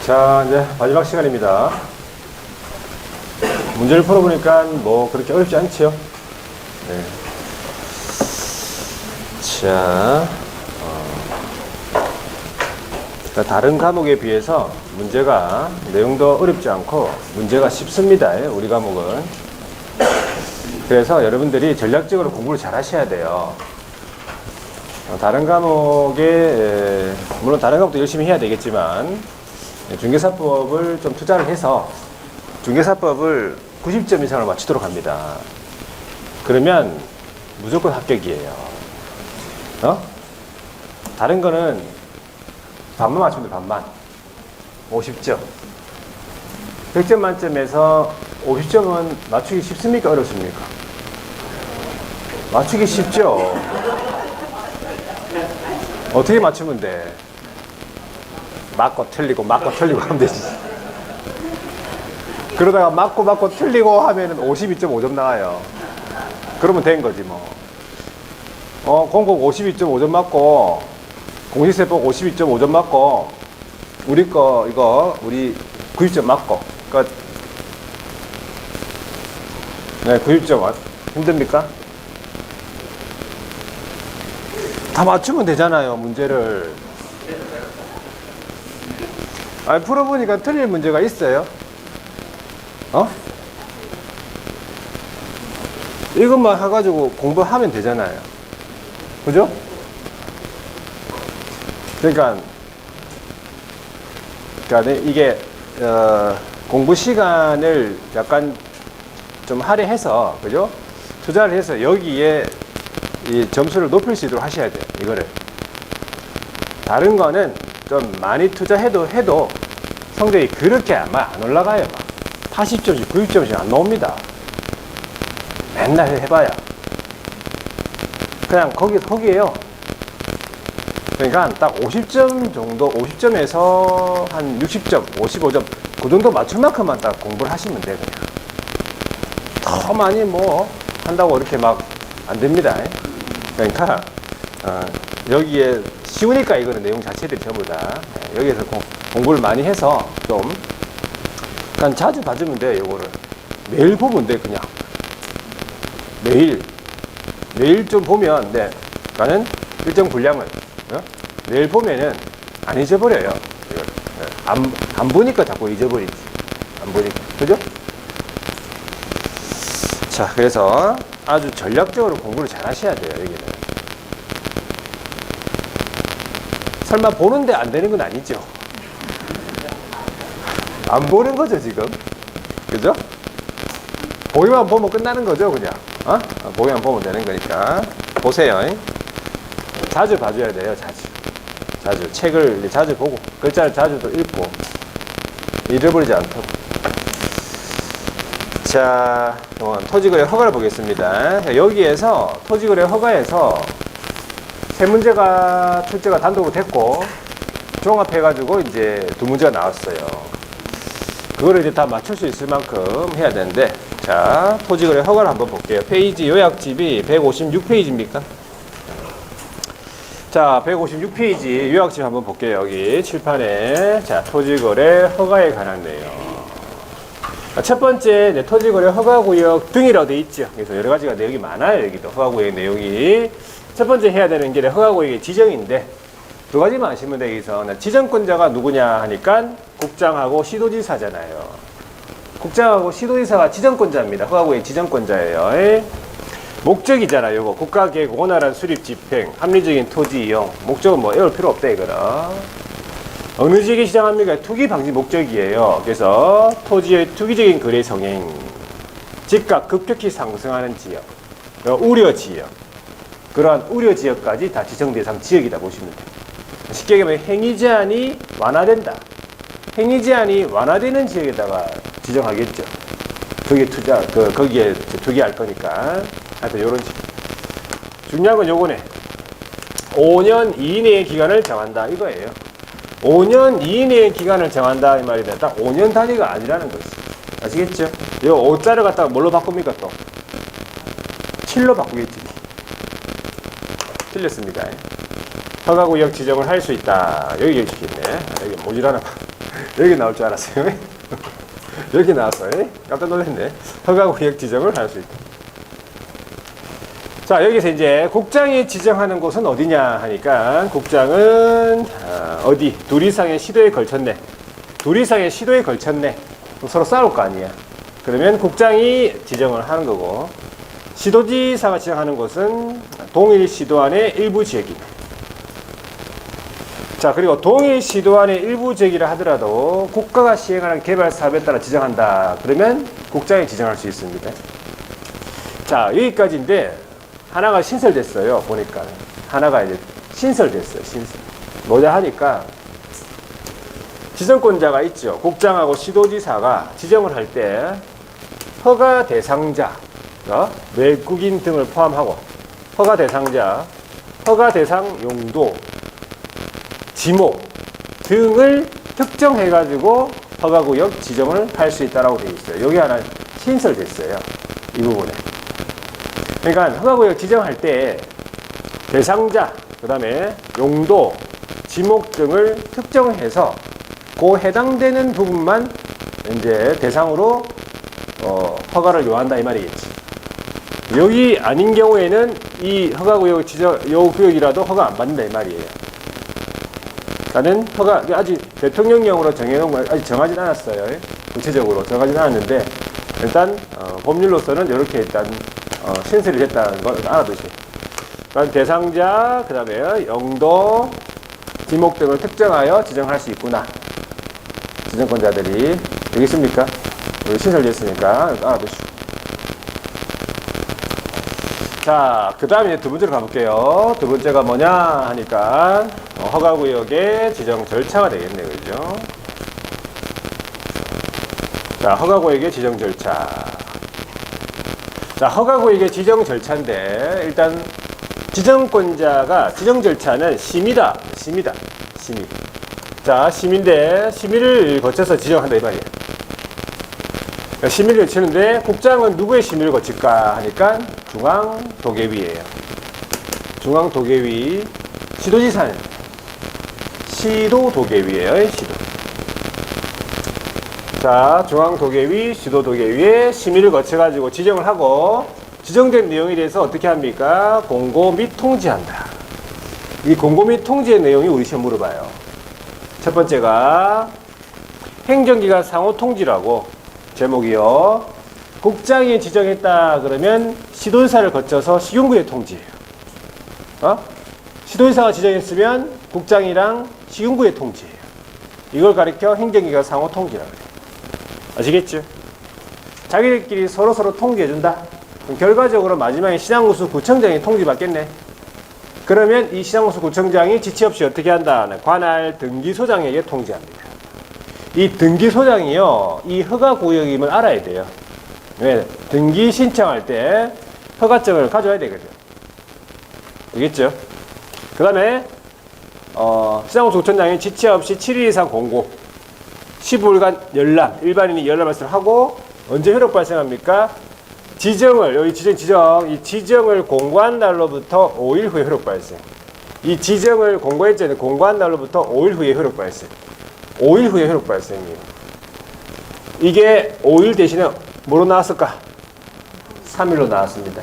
자, 이제 마지막 시간입니다. 문제를 풀어보니까 뭐 그렇게 어렵지 않지요? 네. 자, 다른 과목에 비해서 문제가 내용도 어렵지 않고 문제가 쉽습니다. 우리 과목은. 그래서 여러분들이 전략적으로 공부를 잘 하셔야 돼요. 다른 과목에 물론 다른 과목도 열심히 해야 되겠지만 중개사법을 좀 투자를 해서 중개사법을 90점 이상을 맞추도록 합니다. 그러면 무조건 합격이에요. 다른 거는 반만 맞추면 돼, 반만. 50점. 100점 만점에서 50점은 맞추기 쉽습니까? 어렵습니까? 맞추기 쉽죠? 어떻게 맞추면 돼? 맞고 틀리고 맞고 틀리고 하면 되지. 그러다가 맞고 틀리고 하면은 52.5점 나와요. 그러면 된 거지 뭐. 공법 52.5점 맞고 공시세법 52.5점 맞고 우리 거 이거 우리 90점 맞고 끝. 네, 90점 힘듭니까? 다 맞추면 되잖아요, 문제를. 아니, 풀어보니까 틀릴 문제가 있어요. 이것만 해가지고 공부하면 되잖아요. 그죠? 그러니까 이게 공부 시간을 약간 좀 할애해서, 그죠? 투자를 해서 여기에 이 점수를 높일 수 있도록 하셔야 돼요. 이거를. 다른 거는 좀 많이 투자해도 성적이 그렇게 아마 안 올라가요. 막 80점씩, 90점씩 안 나옵니다. 맨날 해봐야. 그냥 거기에요. 그러니까 딱 50점 정도, 50점에서 한 60점, 55점, 그 정도 맞출 만큼만 딱 공부를 하시면 돼요, 그냥. 더 많이 뭐 한다고 이렇게 막 안 됩니다. 그러니까 여기에 쉬우니까 이거는 내용 자체들이 전부 다 여기에서 공부를 많이 해서 좀 그냥 자주 봐주면 돼요. 이거를 매일 보면 돼. 그냥 매일 좀 보면 네, 나는 일정 분량을 매일 보면은 안 잊어버려요. 안 보니까 자꾸 잊어버리지. 안 보니까. 그죠? 자, 그래서 아주 전략적으로 공부를 잘 하셔야 돼요. 여기는. 설마 보는데 안 되는 건 아니죠? 안 보는 거죠, 지금? 그죠? 보기만 보면 끝나는 거죠, 그냥. 보기만 보면 되는 거니까. 보세요. 자주 봐줘야 돼요, 자주. 책을 자주 보고, 글자를 자주도 읽고, 잃어버리지 않도록. 자, 토지거래 허가를 보겠습니다. 여기에서 토지거래 허가에서 세 문제가 출제가 단독으로 됐고 종합해가지고 이제 두 문제가 나왔어요. 그거를 이제 다 맞출 수 있을 만큼 해야 되는데, 자, 토지거래 허가를 한번 볼게요. 페이지 요약집이 156페이지입니까? 자, 156페이지 요약집 한번 볼게요. 여기 칠판에. 자, 토지거래 허가에 관한 내용. 첫 번째, 토지거래 허가구역 등이라고 되어 있죠. 그래서 여러 가지가 내용이 많아요. 여기도 허가구역 내용이. 첫 번째 해야 되는 게 허가구역의 지정인데, 두 가지만 아시면 돼. 여기서 지정권자가 누구냐 하니까 국장하고 시도지사잖아요. 국장하고 시도지사가 지정권자입니다. 허가구역의 지정권자예요. 목적이잖아요. 요거 국가계획 원활한 수립 집행, 합리적인 토지 이용. 목적은 뭐 외울 필요 없다 이거는. 어느 지역에 시장합니까? 투기 방지 목적이에요. 그래서 토지의 투기적인 거래 성행, 집값 급격히 상승하는 지역, 우려 지역, 그러한 우려 지역까지 다 지정 대상 지역이다 보시면 돼요. 쉽게 얘기하면 행위 제한이 완화된다. 행위 제한이 완화되는 지역에다가 지정하겠죠. 거기에 거기에 투기할 거니까. 하여튼 요런 식. 중요한 건 요거네. 5년 이내의 기간을 정한다 이거예요. 5년 이내의 기간을 정한다 이 말이다. 딱 5년 단위가 아니라는 거지. 아시겠죠? 요 5자를 갖다가 뭘로 바꿉니까 또? 7로 바꾸겠지. 틀렸습니다. 허가구역 지정을 할 수 있다. 여기 적혀있네. 여기 모지라나 여기 나올 줄 알았어요. 여기 나왔어요. 깜짝 놀랐네. 허가구역 지정을 할 수 있다. 자, 여기서 이제 국장이 지정하는 곳은 어디냐 하니까 국장은 어디? 둘 이상의 시도에 걸쳤네. 둘 이상의 시도에 걸쳤네. 서로 싸울 거 아니야. 그러면 국장이 지정을 하는 거고, 시도지사가 지정하는 곳은 동일 시도 안의 일부 지역이다. 자, 그리고 동일 시도 안의 일부 지역이라 하더라도 국가가 시행하는 개발 사업에 따라 지정한다. 그러면 국장이 지정할 수 있습니다. 자, 여기까지인데 하나가 신설됐어요. 보니까 하나가 이제 신설됐어요. 신설. 뭐냐 하니까 지정권자가 있죠. 국장하고 시도지사가 지정을 할 때 허가 대상자, 외국인 등을 포함하고 허가 대상자, 허가 대상 용도, 지목 등을 특정해가지고 허가구역 지정을 할 수 있다라고 되어 있어요. 여기 하나 신설됐어요. 이 부분에. 그러니까 허가구역 지정할 때 대상자, 그 다음에 용도, 지목 등을 특정해서 그 해당되는 부분만 이제 대상으로 허가를 요한다 이 말이겠지. 여기 아닌 경우에는 이 허가구역 지정, 요 구역이라도 허가 안 받는다 이 말이에요. 나는 허가 아직 대통령령으로 정해놓은 거 아직 정하진 않았어요. 구체적으로 정하진 않았는데 일단 법률로서는 이렇게 일단 신설이 됐다는 걸 알아두시고, 그다음 대상자, 그 다음에 영도, 지목 등을 특정하여 지정할 수 있구나. 지정권자들이 되겠습니까? 우리 신설됐으니까 알아두시고. 자, 그 다음에 두 번째로 가볼게요. 두 번째가 뭐냐 하니까 허가구역의 지정 절차가 되겠네요. 그죠? 자, 허가구역의 지정 절차. 자, 허가구역의 지정 절차인데 일단 지정권자가 지정 절차는 심의다. 심의다. 심의. 자, 심의인데 심의를 거쳐서 지정한다 이 말이에요. 심의를 거치는데 국장은 누구의 심의를 거칠까 하니까 중앙도계위예요. 중앙도계위. 시도지사는 시도도계위예요. 시도. 자, 중앙도계위, 시도도계위의 심의를 거쳐가지고 지정을 하고, 지정된 내용에 대해서 어떻게 합니까? 공고 및 통지한다. 이 공고 및 통지의 내용이 우리 시험 물어봐요. 첫 번째가 행정기관 상호 통지라고, 제목이요. 국장이 지정했다 그러면 시도지사를 거쳐서 시군구에 통지해요. 시도지사가 지정했으면 국장이랑 시군구에 통지해요. 이걸 가리켜 행정기관 상호 통지라고 해요. 아시겠죠? 자기들끼리 서로 통지해준다. 그럼 결과적으로 마지막에 시장구수 구청장이 통지받겠네. 그러면 이 시장구수 구청장이 지체 없이 어떻게 한다? 관할 등기소장에게 통지합니다. 이 등기소장이요, 이 허가구역임을 알아야 돼요. 왜? 등기 신청할 때 허가증을 가져야 되거든요. 알겠죠? 그 다음에 시장구수 구청장이 지체 없이 7일 이상 공고, 15일간 열람, 일반인이 열람 말씀을 하고, 언제 효력 발생합니까? 지정을, 여기 이 지정을 공고한 날로부터 5일 후에 효력 발생. 이 지정을 공고했잖아요. 공고한 날로부터 5일 후에 효력 발생. 5일 후에 효력 발생이에요. 이게 5일 대신에 뭐로 나왔을까? 3일로 나왔습니다.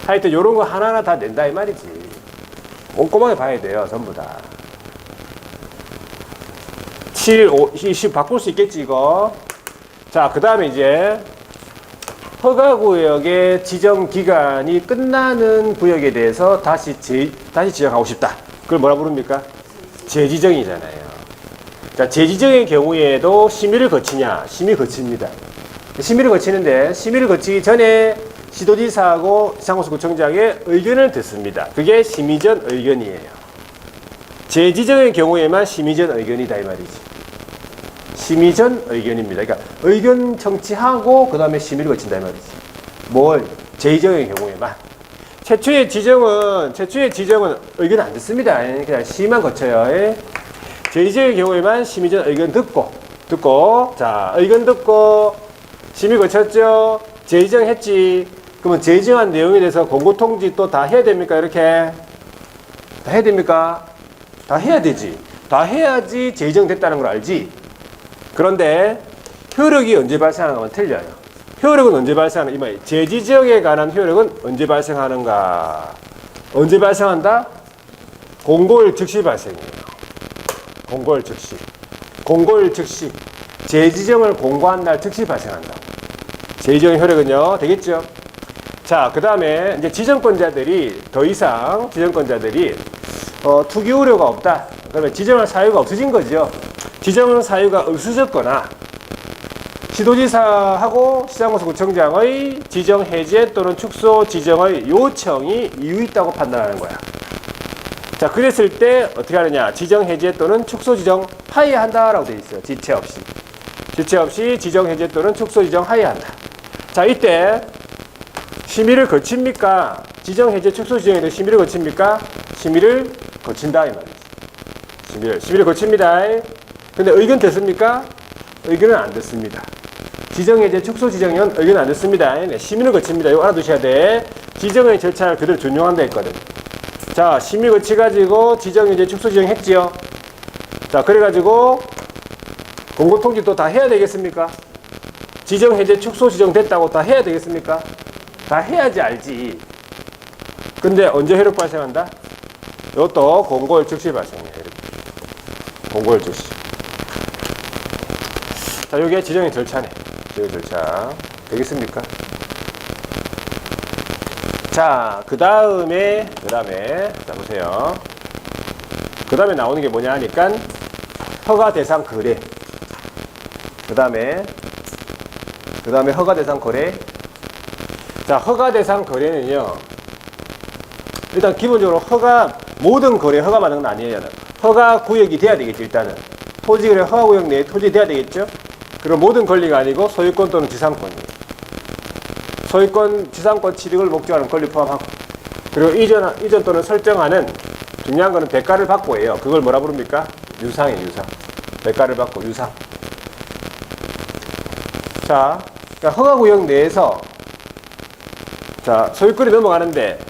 하여튼 요런 거 하나하나 다 낸다 이 말이지. 꼼꼼하게 봐야 돼요. 전부 다. 7일, 5, 20 바꿀 수 있겠지 이거. 자, 그 다음에 이제 허가구역의 지정기간이 끝나는 구역에 대해서 다시 지정하고 싶다. 그걸 뭐라 부릅니까? 재지정이잖아요. 자, 재지정의 경우에도 심의를 거치냐? 심의 거칩니다. 심의를 거치는데 심의를 거치기 전에 시도지사하고 시장구수구청장의 의견을 듣습니다. 그게 심의 전 의견이에요. 재지정의 경우에만 심의 전 의견이다 이 말이지. 심의 전 의견입니다. 그러니까 의견 청취하고 그 다음에 심의를 거친다 이 말이지. 뭘? 재지정의 경우에만. 최초의 지정은 의견 안 듣습니다. 그냥 심의만 거쳐요. 재지정의 경우에만 심의 전 의견 듣고, 자, 의견 듣고, 심의 거쳤죠? 재지정했지? 그러면 재지정한 내용에 대해서 공고 통지 또 다 해야 됩니까? 이렇게? 다 해야 됩니까? 다 해야 되지. 다 해야지 재지정됐다는 걸 알지? 그런데 효력이 언제 발생하는가 틀려요. 효력은 언제 발생하는, 이 말이 제지 지역에 관한 효력은 언제 발생하는가? 언제 발생한다? 공고일 즉시 발생이에요. 공고일 즉시. 공고일 즉시. 재지정을 공고한 날 즉시 발생한다. 재지정 효력은요, 되겠죠? 자, 그 다음에 이제 지정권자들이 더 이상 지정권자들이 투기 우려가 없다. 그러면 지정할 사유가 없어진 거죠. 지정할 사유가 없어졌거나 시도지사하고 시장군수구청장의 지정 해제 또는 축소 지정의 요청이 이유 있다고 판단하는 거야. 자, 그랬을 때 어떻게 하느냐? 지정 해제 또는 축소 지정 하회한다라고 되어 있어요. 지체 없이. 지체 없이 지정 해제 또는 축소 지정 하회한다. 자, 이때 심의를 거칩니까? 지정 해제 축소 지정에도 심의를 거칩니까? 심의를 거친다 이 말이지. 심의를 거칩니다. 근데 의견 됐습니까? 의견은 안 됐습니다. 지정 해제 축소 지정은 의견 안 됐습니다. 네, 심의를 거칩니다. 이거 알아두셔야 돼. 지정의 절차를 그대로 준용한다 했거든. 자, 심의 거치가지고 지정 해제 축소 지정 했지요. 자, 그래가지고 공고 통지 또 다 해야 되겠습니까? 지정 해제 축소 지정 됐다고 다 해야 되겠습니까? 다 해야지 알지. 근데 언제 효력 발생한다? 이것도 공고일 즉시 발생해요. 공고일 즉시. 자, 요게 지정의 절차네. 지정의 절차. 되겠습니까? 자, 그 다음에, 자, 보세요. 그 다음에 나오는 게 뭐냐 하니까, 허가 대상 거래. 그 다음에 허가 대상 거래. 자, 허가 대상 거래는요, 일단 기본적으로 모든 거래 허가 받는 건 아니에요. 허가 구역이 돼야 되겠죠, 일단은. 토지거래 허가 구역 내에 토지 돼야 되겠죠? 그리고 모든 권리가 아니고 소유권 또는 지상권이에요. 소유권, 지상권 취득을 목적하는 권리 포함하고, 그리고 이전 또는 설정하는 중요한 거는 대가를 받고예요. 그걸 뭐라 부릅니까? 유상이에요, 유상. 대가를 받고, 유상. 자, 그러니까 허가구역 내에서, 자, 소유권이 넘어가는데,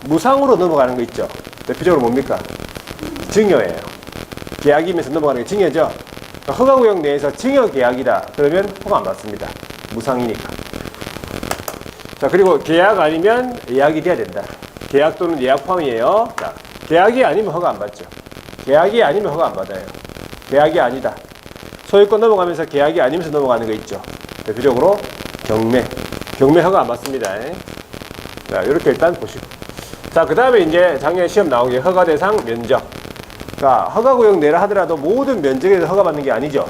무상으로 넘어가는 거 있죠? 대표적으로 뭡니까? 증여예요. 계약이면서 넘어가는 게 증여죠? 그러니까 허가구역 내에서 증여 계약이다. 그러면 허가 안 받습니다. 무상이니까. 자, 그리고 계약 아니면 예약이 돼야 된다. 계약 또는 예약 포함이에요. 자, 계약이 아니면 허가 안 받죠. 계약이 아니면 허가 안 받아요. 계약이 아니다. 소유권 넘어가면서 계약이 아니면서 넘어가는 거 있죠. 대표적으로 경매 허가 안 받습니다. 자, 이렇게 일단 보시고. 자, 그 다음에 이제 작년에 시험 나온 게 허가 대상 면적. 자, 허가구역 내라 하더라도 모든 면적에서 허가받는 게 아니죠.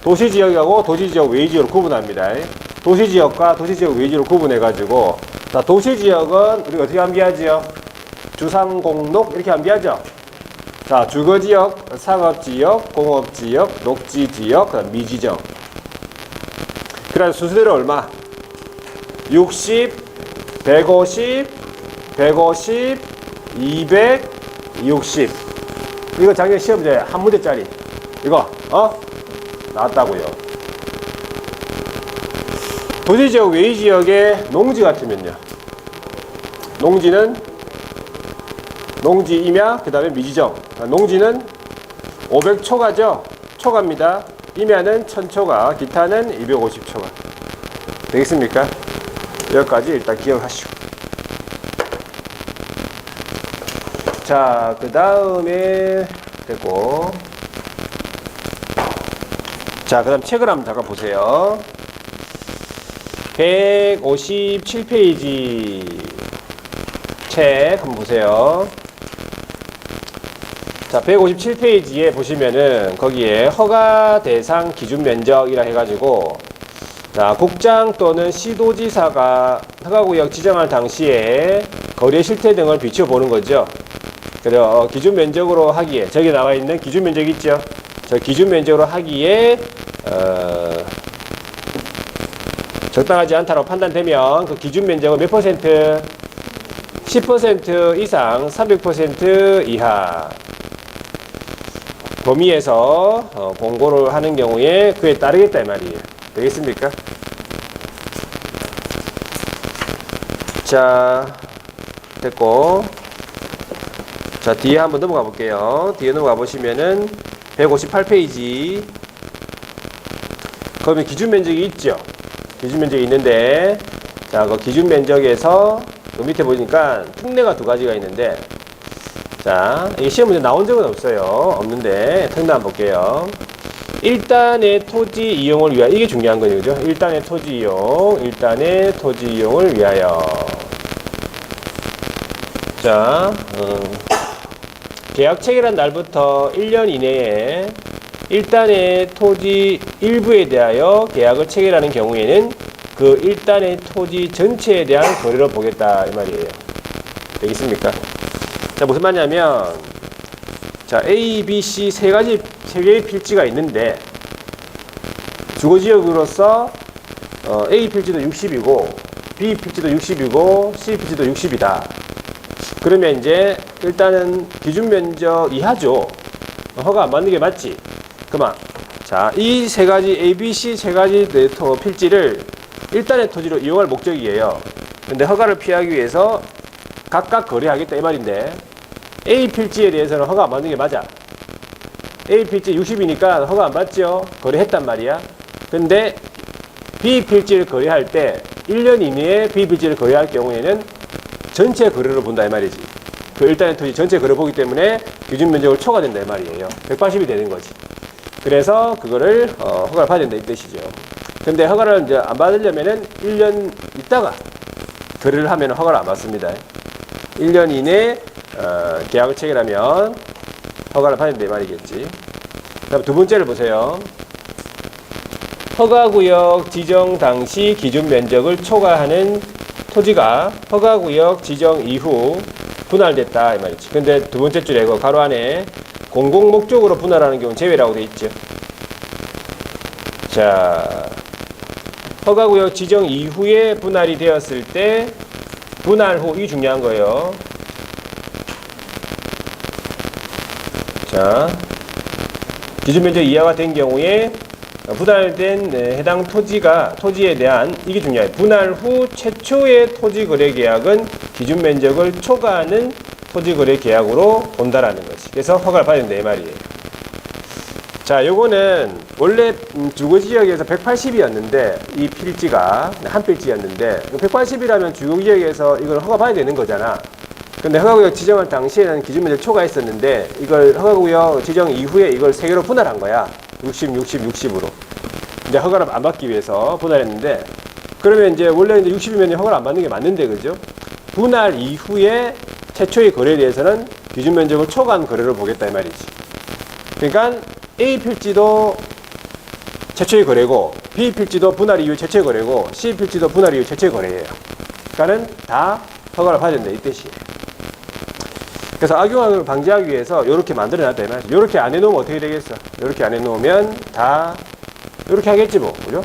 도시지역하고 도시지역 외지역으로 구분합니다. 도시지역과 도시지역 외지로 구분해가지고, 자, 도시지역은 우리가 어떻게 암기하지요? 주상공록 이렇게 암기하죠. 자, 주거지역, 상업지역, 공업지역, 녹지지역, 그다음 미지정. 그래서 순서대로 얼마? 60, 150, 150, 200, 60. 이거 작년 시험제 한 문제짜리. 이거 나왔다고요. 도시지역 외지역의 농지 같으면요. 농지는 농지 임야, 그 다음에 미지정. 농지는 500초가죠. 초가입니다. 임야는 1000초가, 기타는 250초가. 되겠습니까? 여기까지 일단 기억하시고. 자, 그 다음에 됐고. 자, 그 다음 책을 한번 잠깐 보세요. 157페이지 책 한번 보세요. 자, 157페이지에 보시면은 거기에 허가 대상 기준 면적이라 해가지고, 자, 국장 또는 시도지사가 허가구역 지정할 당시에 거래 실태 등을 비춰보는 거죠. 그래서 기준 면적으로 하기에, 저기 나와 있는 기준 면적 있죠? 저 기준 면적으로 하기에 적당하지 않다고 판단되면 그 기준 면적은 몇 퍼센트? 10% 이상, 300% 이하 범위에서 공고를 하는 경우에 그에 따르겠다 이 말이에요. 되겠습니까? 자, 됐고. 자, 뒤에 한번 넘어가 볼게요. 뒤에 넘어가 보시면은 158페이지 그러면 기준 면적이 있죠. 기준 면적이 있는데, 자, 그 기준 면적에서 그 밑에 보니까 특례가 두 가지가 있는데, 자, 이게 시험 문제 나온 적은 없어요. 없는데 특례 한번 볼게요. 1단의 토지 이용을 위하여, 이게 중요한 거죠, 그죠? 1단의 토지 이용, 1단의 토지 이용을 위하여. 자, 계약 체결한 날부터 1년 이내에 1단의 토지 일부에 대하여 계약을 체결하는 경우에는 그 1단의 토지 전체에 대한 거래로 보겠다 이 말이에요. 되겠습니까? 자, 무슨 말이냐면, 자, A, B, C 세 개의 필지가 있는데 주거지역으로서 A 필지도 60이고 B 필지도 60이고 C 필지도 60이다. 그러면 이제 일단은 기준 면적 이하죠. 허가 안 받는 게 맞지? 그만. 자, 이 세 가지 A, B, C 세 가지 필지를 일단의 토지로 이용할 목적이에요. 근데 허가를 피하기 위해서 각각 거래하겠다 이 말인데, A 필지에 대해서는 허가 안 받는 게 맞아. A 필지 60이니까 허가 안 받죠. 거래했단 말이야. 근데 B 필지를 거래할 때 1년 이내에 B 필지를 거래할 경우에는 전체 거래로 본다 이 말이지. 그 일단의 토지 전체 거래 보기 때문에 기준 면적을 초과된다 이 말이에요. 180이 되는 거지. 그래서 그거를 허가를 받아야 된다 이 뜻이죠. 근데 허가를 이제 안 받으려면은 1년 있다가 거래를 하면 허가를 안 받습니다. 1년 이내 계약을 체결하면 허가를 받아야 된다 이 말이겠지. 그다음 두 번째를 보세요. 허가구역 지정 당시 기준 면적을 초과하는 토지가 허가구역 지정 이후 분할됐다 이 말이지. 근데 두 번째 줄에 그 가로 안에 공공목적으로 분할하는 경우는 제외라고 돼 있죠. 자, 허가구역 지정 이후에 분할이 되었을 때 분할 후, 이 중요한 거예요. 자, 기준 면적 이하가 된 경우에 분할된 해당 토지에 대한, 이게 중요해요. 분할 후 최초의 토지 거래 계약은 기준 면적을 초과하는 토지 거래 계약으로 본다라는 거지. 그래서 허가를 받아야 된다 이 말이에요. 자, 요거는 원래 주거지역에서 180이었는데 이 필지가 한 필지였는데 180이라면 주거지역에서 이걸 허가 받아야 되는 거잖아. 근데 허가구역 지정할 당시에는 기준 면적 초과했었는데 이걸 허가구역 지정 이후에 이걸 세 개로 분할한 거야. 60, 60, 60으로. 이제 허가를 안 받기 위해서 분할했는데, 그러면 이제 원래 이제 60이면 허가를 안 받는 게 맞는데, 그죠? 분할 이후에 최초의 거래에 대해서는 기준 면적을 초과한 거래를 보겠다 이 말이지. 그러니까 A 필지도 최초의 거래고, B 필지도 분할 이후 최초의 거래고, C 필지도 분할 이후 최초의 거래예요. 그러니까는 다 허가를 받아야 된다 이 뜻이에요. 그래서 악용을 방지하기 위해서 이렇게 만들어놨다 이 말이죠. 이렇게 안 해놓으면 어떻게 되겠어? 이렇게 안 해놓으면 다 이렇게 하겠지 뭐, 그죠?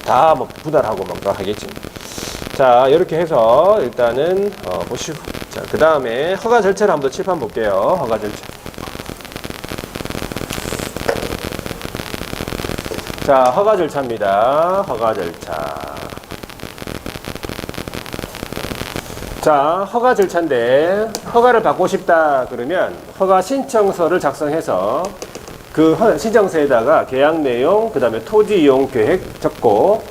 다 뭐 분할하고 막 하겠지. 자, 이렇게 해서 일단은 보시고, 자, 그 다음에 허가 절차를 한번 칠판 볼게요. 허가 절차. 자, 허가 절차입니다. 허가 절차. 자, 허가 절차인데, 허가를 받고 싶다 그러면 허가 신청서를 작성해서 그 신청서에다가 계약 내용, 그 다음에 토지 이용 계획 적고,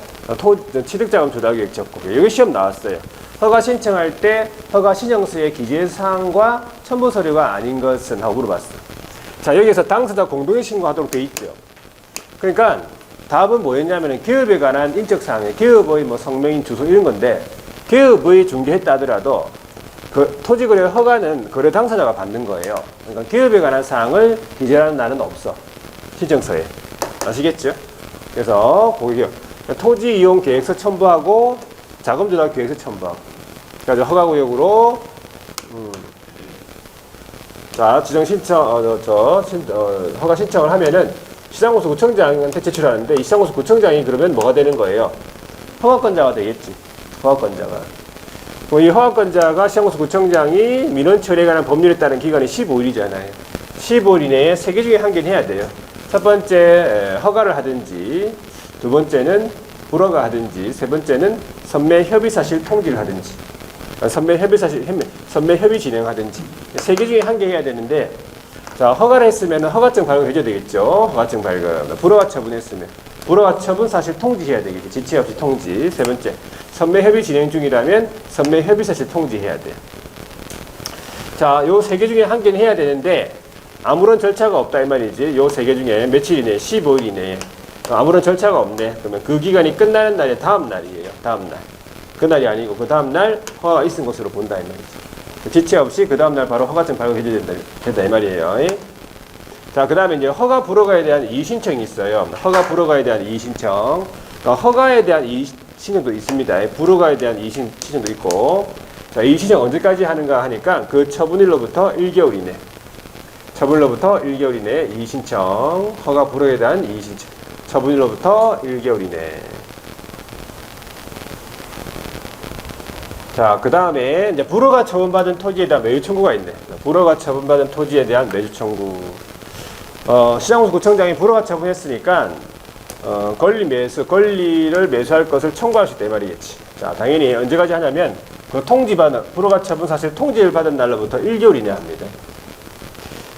취득자금 조달 계획 적고, 여기 시험 나왔어요. 허가 신청할 때 허가 신청서의 기재사항과 첨부 서류가 아닌 것은 하고 물어봤어. 자, 여기서 당사자 공동의 신고하도록 돼 있죠. 그러니까 답은 뭐였냐면은 기업에 관한 인적사항에 기업의 뭐 성명인 주소 이런 건데, 기업의 중개했다 하더라도 그 토지거래 허가는 거래 당사자가 받는 거예요. 그러니까 기업에 관한 사항을 기재하는 날은 없어. 신청서에. 아시겠죠? 그래서 고객 토지 이용 계획서 첨부하고 자금 조달 계획서 첨부하고. 그래서 허가구역으로 자, 지정 신청 허가 신청을 하면은 시장고수 구청장한테 제출하는데, 이 시장고수 구청장이 그러면 뭐가 되는 거예요? 허가권자가 되겠지. 허가권자가. 이 허가권자가 시장고수 구청장이 민원 처리에 관한 법률에 따른 기간이 15일이잖아요. 15일 이내에 세 개 중에 한 개는 해야 돼요. 첫 번째 허가를 하든지, 두 번째는 불허가 하든지, 세 번째는 선매 협의 사실 통지를 하든지, 선매 협의 진행하든지, 세 개 중에 한 개 해야 되는데, 자, 허가를 했으면 허가증 발급해줘야 되겠죠. 허가증 발급. 불허가 처분했으면. 불허가 처분 사실 통지해야 되겠죠. 지체 없이 통지. 세 번째, 선매 협의 진행 중이라면 선매 협의 사실 통지해야 돼요. 자, 요 세 개 중에 한 개는 해야 되는데 아무런 절차가 없다 이 말이지. 요 세 개 중에 며칠 이내, 15일 이내에 아무런 절차가 없네. 그러면 그 기간이 끝나는 날이 다음 날이에요. 다음 날. 그날이 아니고 그 다음 날 허가가 있은 것으로 본다 이 말이지. 지체 없이 그 다음 날 바로 허가증 발급해줘야 된다 이 말이에요. 자, 그 다음에 이제 허가 불허가에 대한 이의신청이 있어요. 허가 불허가에 대한 이의신청. 허가에 대한 이의신청도 있습니다. 불허가에 대한 이의신청도 있고. 자, 이의신청 언제까지 하는가 하니까 그 처분일로부터 1개월 이내. 처분일로부터 1개월 이내 이의신청. 허가 불허에 대한 이의신청. 처분일로부터 1개월 이내. 자, 그 다음에 이제 불허가 처분받은 토지에 대한 매수 청구가 있네. 불허가 처분받은 토지에 대한 매수 청구. 시장군수구청장이 불허가 처분했으니까 권리를 매수할 것을 청구할 수 있다 이 말이겠지. 자, 당연히 언제까지 하냐면 그 통지받은 불허가 처분 사실 통지를 받은 날로부터 1개월 이내 합니다.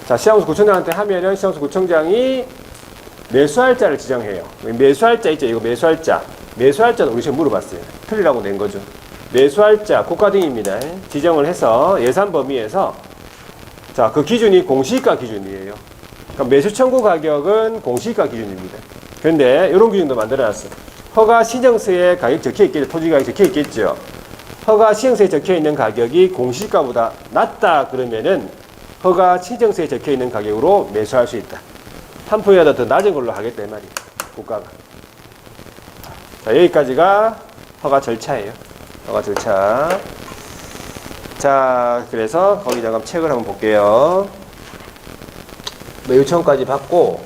자, 시장군수구청장한테 하면은 시장군수구청장이 매수할자를 지정해요. 매수할자 있죠, 이거 매수할자. 매수할자는 우리 지금 물어봤어요. 틀리라고 낸 거죠. 매수할자 고가 등입니다. 지정을 해서 예산 범위에서 자, 그 기준이 공시가 기준이에요. 그러니까 매수 청구 가격은 공시가 기준입니다. 그런데 이런 기준도 만들어놨어요. 허가 신청서에 가격 적혀 있겠죠. 토지 가격 적혀 있겠죠. 허가 신청서에 적혀 있는 가격이 공시가보다 낮다 그러면은 허가 신청서에 적혀 있는 가격으로 매수할 수 있다. 한 푼이라도 더 낮은 걸로 하겠다 이 말이에요. 국가가. 자, 여기까지가 허가 절차예요. 허가 절차. 자, 그래서 거기 잠깐 책을 한번 볼게요. 요청까지 받고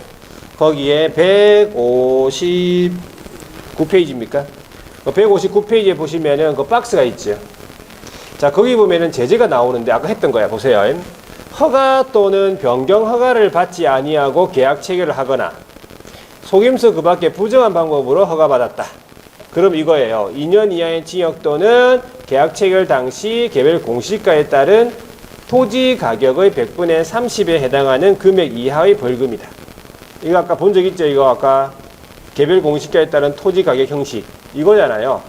거기에 159페이지입니까? 159페이지에 보시면은 그 박스가 있죠. 자, 거기 보면은 제재가 나오는데 아까 했던 거야. 보세요. 허가 또는 변경 허가를 받지 아니하고 계약 체결을 하거나 속임수 그 밖에 부정한 방법으로 허가받았다. 그럼 이거예요. 2년 이하의 징역 또는 계약 체결 당시 개별 공시가에 따른 토지 가격의 100분의 30에 해당하는 금액 이하의 벌금이다. 이거 아까 본 적 있죠? 이거 아까 개별 공시가에 따른 토지 가격 형식 이거잖아요.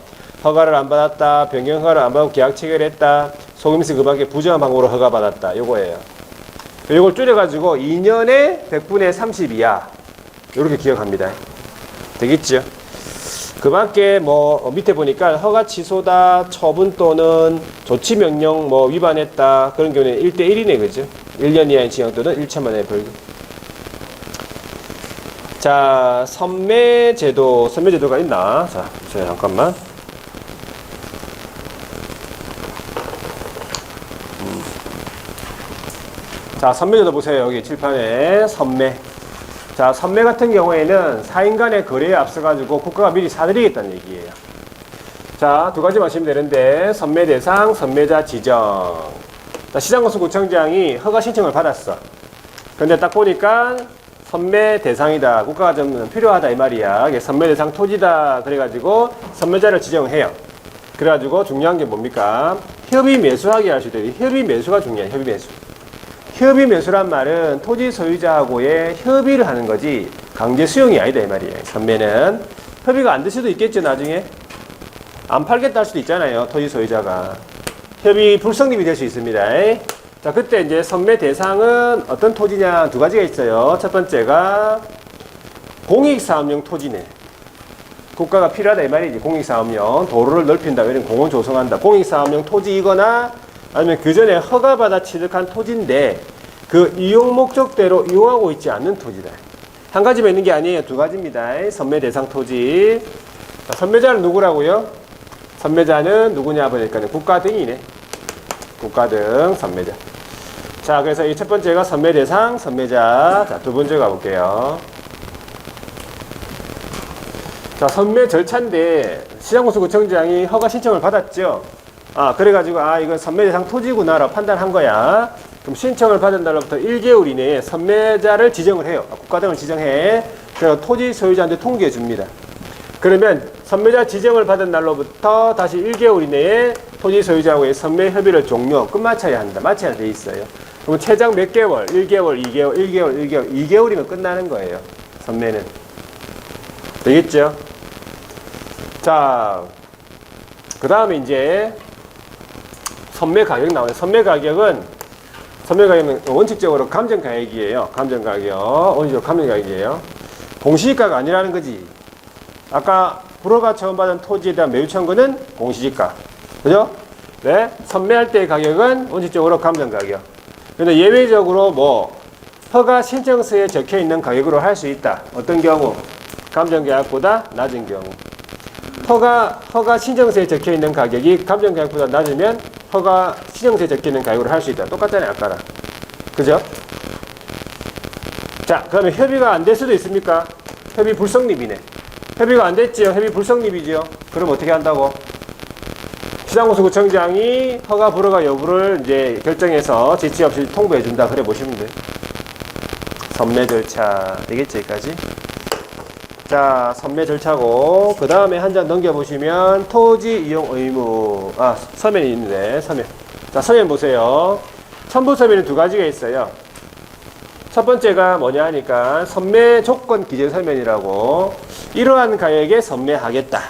허가를 안 받았다, 변경 허가를 안 받고 계약 체결했다, 속임수 그 밖에 부정한 방법으로 허가받았다. 이거예요. 이걸 줄여가지고 2년에 100분의 30 이하 이렇게 기억합니다. 되겠죠? 그 밖에 뭐 밑에 보니까 허가 취소다, 처분 또는 조치 명령 뭐 위반했다 그런 경우는 1대1이네, 그죠? 1년 이하의 징역 또는 1천만 원의 벌금. 자, 선매제도가 있나? 자, 잠깐만. 자, 선매제도 보세요. 여기 칠판에 선매. 자, 선매 같은 경우에는 사인 간의 거래에 앞서가지고 국가가 미리 사드리겠다는 얘기예요. 자, 두 가지 마시면 되는데, 선매 대상, 선매자 지정. 자, 시장군수구청장이 허가 신청을 받았어. 근데 딱 보니까 선매 대상이다. 국가가 좀 필요하다 이 말이야. 이게 선매 대상 토지다. 그래가지고 선매자를 지정해요. 그래가지고 중요한 게 뭡니까? 협의 매수하게 할 수 있다. 협의 매수가 중요해. 협의 매수. 협의 매수란 말은 토지 소유자하고의 협의를 하는 거지 강제 수용이 아니다 이 말이에요. 선매는 협의가 안 될 수도 있겠죠. 나중에 안 팔겠다 할 수도 있잖아요. 토지 소유자가 협의 불성립이 될 수 있습니다. 자, 그때 이제 선매 대상은 어떤 토지냐 두 가지가 있어요. 첫 번째가 공익사업용 토지네. 국가가 필요하다 이 말이지. 공익사업용 도로를 넓힌다, 이런 공원 조성한다. 공익사업용 토지이거나 아니면 그 전에 허가받아 취득한 토지인데 그 이용 목적대로 이용하고 있지 않는 토지다. 한 가지만 있는 게 아니에요. 두 가지입니다. 선매 대상 토지. 자, 선매자는 누구라고요? 선매자는 누구냐 보니까 국가 등이네. 국가 등 선매자. 자, 그래서 이 첫 번째가 선매 대상, 선매자. 자, 두 번째 가볼게요. 자, 선매 절차인데 시장군수구청장이 허가 신청을 받았죠. 그래가지고 이건 선매 대상 토지구나라고 판단한 거야. 그럼 신청을 받은 날로부터 1개월 이내에 선매자를 지정을 해요. 국가 등을 지정해. 그래서 토지 소유자한테 통지해 줍니다. 그러면 선매자 지정을 받은 날로부터 다시 1개월 이내에 토지 소유자하고의 선매 협의를 종료, 끝마쳐야 한다. 마쳐야 돼 있어요. 그럼 최장 몇 개월? 1개월, 2개월, 1개월, 1개월, 2개월이면 끝나는 거예요. 선매는. 되겠죠? 자, 그 다음에 이제 선매 가격 나와요. 선매 가격은 원칙적으로 감정 가격이에요. 감정 가격. 원칙적으로 감정 가격이에요. 공시지가가 아니라는 거지. 아까 불허가 처음 받은 토지에 대한 매입 청구는 공시지가. 그죠? 네. 선매할 때의 가격은 원칙적으로 감정 가격. 근데 예외적으로 뭐 허가 신청서에 적혀 있는 가격으로 할 수 있다. 어떤 경우? 감정 계약보다 낮은 경우. 허가 신청서에 적혀 있는 가격이 감정 계약보다 낮으면 허가 신청서에 적혀 있는 가격으로 할 수 있다. 똑같잖아요, 아까랑. 그죠? 자, 그러면 협의가 안 될 수도 있습니까? 협의 불성립이네. 협의가 안 됐지요? 협의 불성립이지요? 그럼 어떻게 한다고? 시장공사구청장이 허가 불허가 여부를 이제 결정해서 지체 없이 통보해 준다. 그래 보시면 돼요. 선매 절차 되겠지, 여기까지? 자, 선매 절차고, 그 다음에 한 장 넘겨보시면, 토지 이용 의무. 서면이 있는데, 서면. 자, 서면 보세요. 첨부 서면이 두 가지가 있어요. 첫 번째가 뭐냐 하니까, 선매 조건 기재 서면이라고, 이러한 가액에 선매하겠다.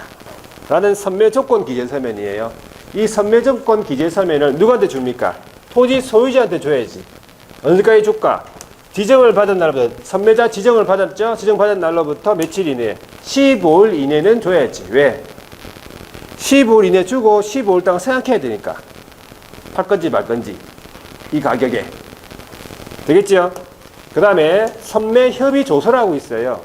라는 선매 조건 기재 서면이에요. 이 선매 조건 기재 서면을 누구한테 줍니까? 토지 소유자한테 줘야지. 언제까지 줄까? 지정을 받은 날부터, 선매자 지정을 받았죠? 지정받은 날로부터 며칠 이내? 15일 이내는 줘야지. 왜? 15일 이내 주고 15일 동안 생각해야 되니까. 팔 건지 말 건지. 이 가격에. 되겠죠? 그 다음에 선매 협의 조서라고 있어요.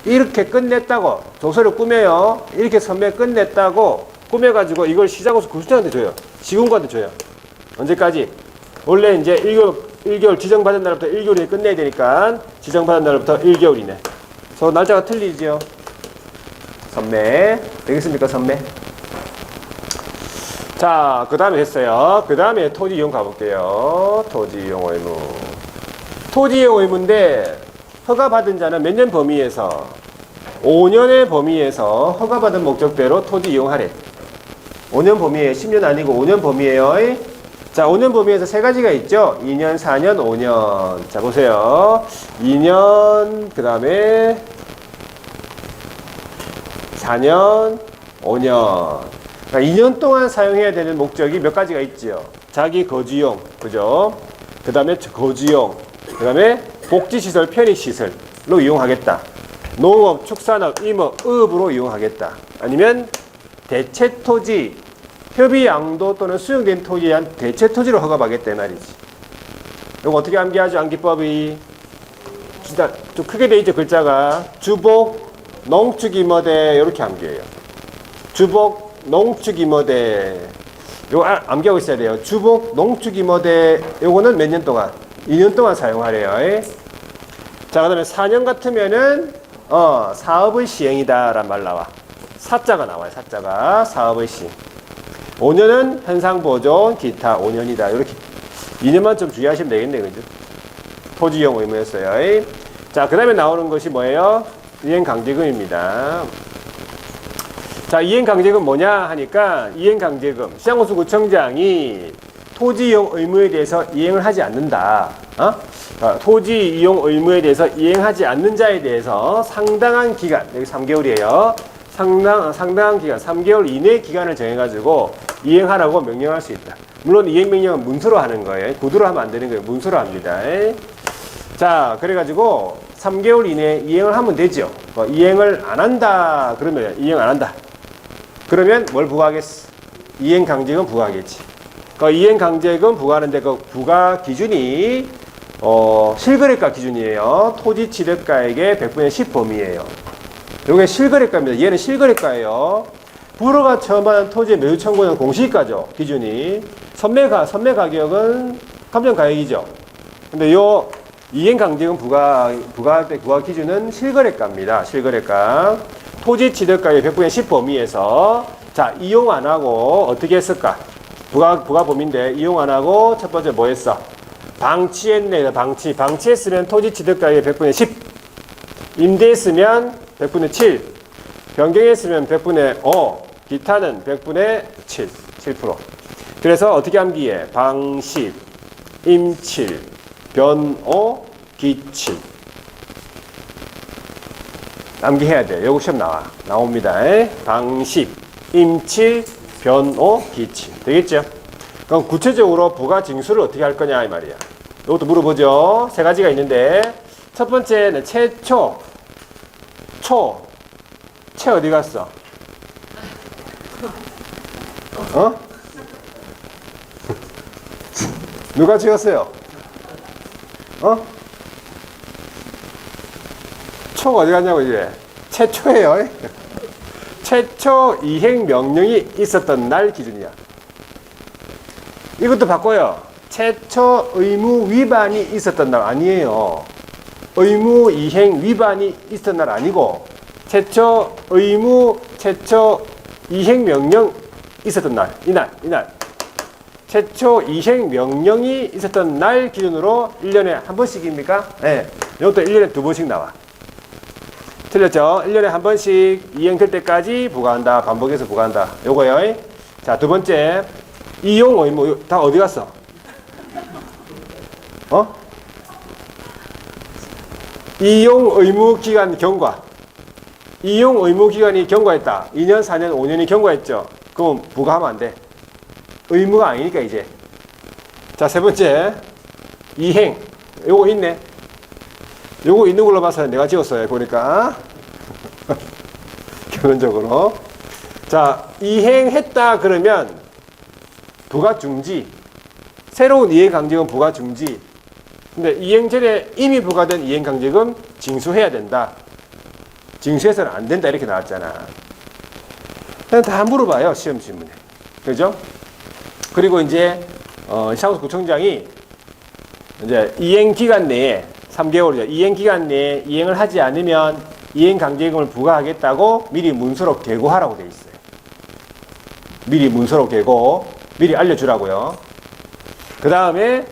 이렇게 끝냈다고. 조서를 꾸며요. 이렇게 선매 끝냈다고 꾸며가지고 이걸 시장공사 구청장한테 줘요. 시군구한테 줘요. 언제까지? 원래 이제 1개월 지정받은 날부터 1개월 이내 끝내야 되니까 지정받은 날부터 1개월 이내. 그래서 날짜가 틀리죠. 선매. 되겠습니까? 선매. 자, 그 다음에 됐어요. 그 다음에 토지 이용 가볼게요. 토지 이용 의무. 토지 이용 의무인데 허가받은 자는 몇 년 범위에서 5년의 범위에서 허가받은 목적대로 토지 이용하래. 5년 범위에 10년 아니고 5년 범위에요. 자, 5년 범위에서 세 가지가 있죠. 2년, 4년, 5년. 자, 보세요. 2년, 그 다음에 4년, 5년. 그러니까 2년 동안 사용해야 되는 목적이 몇 가지가 있죠. 자기 거주용, 그죠? 그 다음에 거주용, 그 다음에 복지시설, 편의시설로 이용하겠다. 농업, 축산업, 임업, 의업으로 이용하겠다. 아니면 대체토지, 협의 양도 또는 수용된 토지에 대한 대체토지로 허가받겠다 이 말이지. 이거 어떻게 암기하죠? 암기법이 진짜 좀 크게 돼 있죠. 글자가 주복, 농축임어대 이렇게 암기해요. 주복, 농축임어대 이거 암기하고 있어야 돼요. 주복, 농축임어대 요거는 몇 년 동안? 2년 동안 사용하래요. 자, 그 다음에 4년 같으면은 사업의 시행이다 라는 말 나와. 사자가 나와요. 사자가 사업의 시행. 5년은 현상보존, 기타 5년이다. 이렇게 2년만 좀 주의하시면 되겠네. 그죠? 토지이용 의무였어요. 자, 그 다음에 나오는 것이 뭐예요? 이행강제금입니다. 자, 이행강제금 뭐냐 하니까 이행강제금 시장공사구청장이 토지이용 의무에 대해서 이행을 하지 않는다. 토지이용 의무에 대해서 이행하지 않는 자에 대해서 상당한 기간, 여기 3개월이에요. 상당한 기간, 3개월 이내 기간을 정해가지고 이행하라고 명령할 수 있다. 물론 이행명령은 문서로 하는 거예요. 구두로 하면 안 되는 거예요. 문서로 합니다. 자, 그래가지고 3개월 이내에 이행을 하면 되죠. 이행을 안 한다. 그러면 이행 안 한다. 그러면 뭘 부과하겠어? 이행강제금 부과하겠지. 이행강제금 부과하는데 그 부과 기준이 실거래가 기준이에요. 토지 취득가액의 100분의 10 범위예요. 이게 실거래가입니다. 얘는 실거래가예요. 불허가 처음 받은 토지의 매수 청구는 공시가죠. 기준이. 선매 가격은 감정 가액이죠. 근데 요 이행강제금 부과할 때 부과 기준은 실거래가입니다. 실거래가. 토지 취득가액 100분의 10 범위에서 자, 이용 안 하고 어떻게 했을까? 부과 범위인데 이용 안 하고 첫 번째 뭐 했어? 방치했네. 방치했으면 토지 취득가액 100분의 10. 임대했으면 100분의 7. 변경했으면 100분의 5. 기타는 100분의 7. 7%. 그래서 어떻게 암기해? 방식, 임칠, 변오, 기칠. 암기해야 돼요. 요거 시험 나옵니다. 방식, 임칠, 변오, 기칠. 되겠죠? 그럼 구체적으로 부가 징수를 어떻게 할 거냐 이 말이야. 이것도 물어보죠. 세 가지가 있는데 첫 번째는 채초. 채 어디 갔어? 어? 누가 지었어요? 어? 초가 어디 갔냐고 이제. 최초예요. 최초 이행 명령이 있었던 날 기준이야. 이것도 바꿔요. 최초 의무 위반이 있었던 날 아니에요. 의무 이행 위반이 있었던 날 아니고 최초 의무 최초 이행 명령 있었던 날. 이날. 최초 이행 명령이 있었던 날 기준으로 1년에 한 번씩입니까? 네. 이것도 1년에 두 번씩 나와. 틀렸죠? 1년에 한 번씩 이행될 때까지 부과한다. 반복해서 부과한다. 요거요. 자, 두 번째. 이용 의무. 다 어디 갔어? 어? 이용 의무 기간 경과. 이용 의무 기간이 경과했다. 2년, 4년, 5년이 경과했죠. 그럼 부과하면 안 돼. 의무가 아니니까 이제. 자, 세 번째. 이행. 요거 있네. 요거 있는 걸로 봐서 내가 지웠어요. 보니까. 결론적으로. 자, 이행했다 그러면 부가 중지. 새로운 이행 강제금 부가 중지. 근데 이행 전에 이미 부과된 이행 강제금 징수해야 된다. 징수해서는 안 된다 이렇게 나왔잖아. 그냥 다 물어봐요. 시험 질문에. 그죠? 그리고 이제 이상수 구청장이 이제 이행 기간 내에 3개월이죠. 이행 기간 내에 이행을 하지 않으면 이행 강제금을 부과하겠다고 미리 문서로 계고하라고 돼 있어요. 미리 문서로 계고 미리 알려주라고요. 그 다음에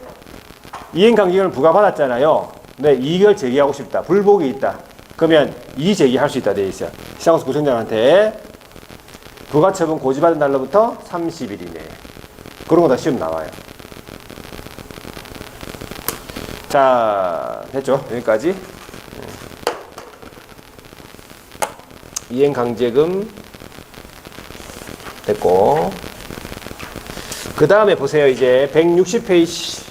이행 강제금을 부과받았잖아요. 근데 이익을 제기하고 싶다. 불복이 있다. 그러면 이의 제기할 수 있다 돼 있어요. 시상수 구청장한테 부가처분 고지받은 날로부터 30일 이내. 그런 거 다 시험 나와요. 자, 됐죠? 여기까지. 이행 강제금 됐고. 그 다음에 보세요. 이제 160페이지.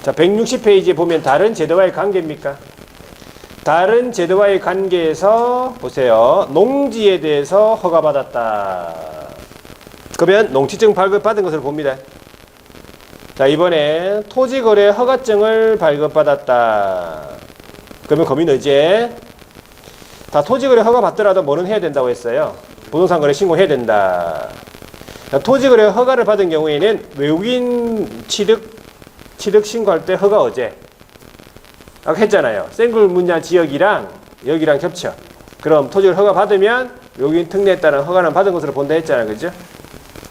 자, 160페이지에 보면 다른 제도와의 관계입니까? 다른 제도와의 관계에서 보세요. 농지에 대해서 허가받았다. 그러면 농지증 발급받은 것을 봅니다. 자, 이번에 토지거래 허가증을 발급받았다. 그러면 거기는 이제 다 토지거래 허가 받더라도 뭐는 해야 된다고 했어요? 부동산 거래 신고해야 된다. 자, 토지거래 허가를 받은 경우에는 외국인 취득 신고할 때 허가 어제 아까 했잖아요. 생굴 문야 지역이랑 여기랑 겹쳐. 그럼 토지를 허가 받으면 외국인 특례에 따른 허가는 받은 것으로 본다 했잖아요. 그죠?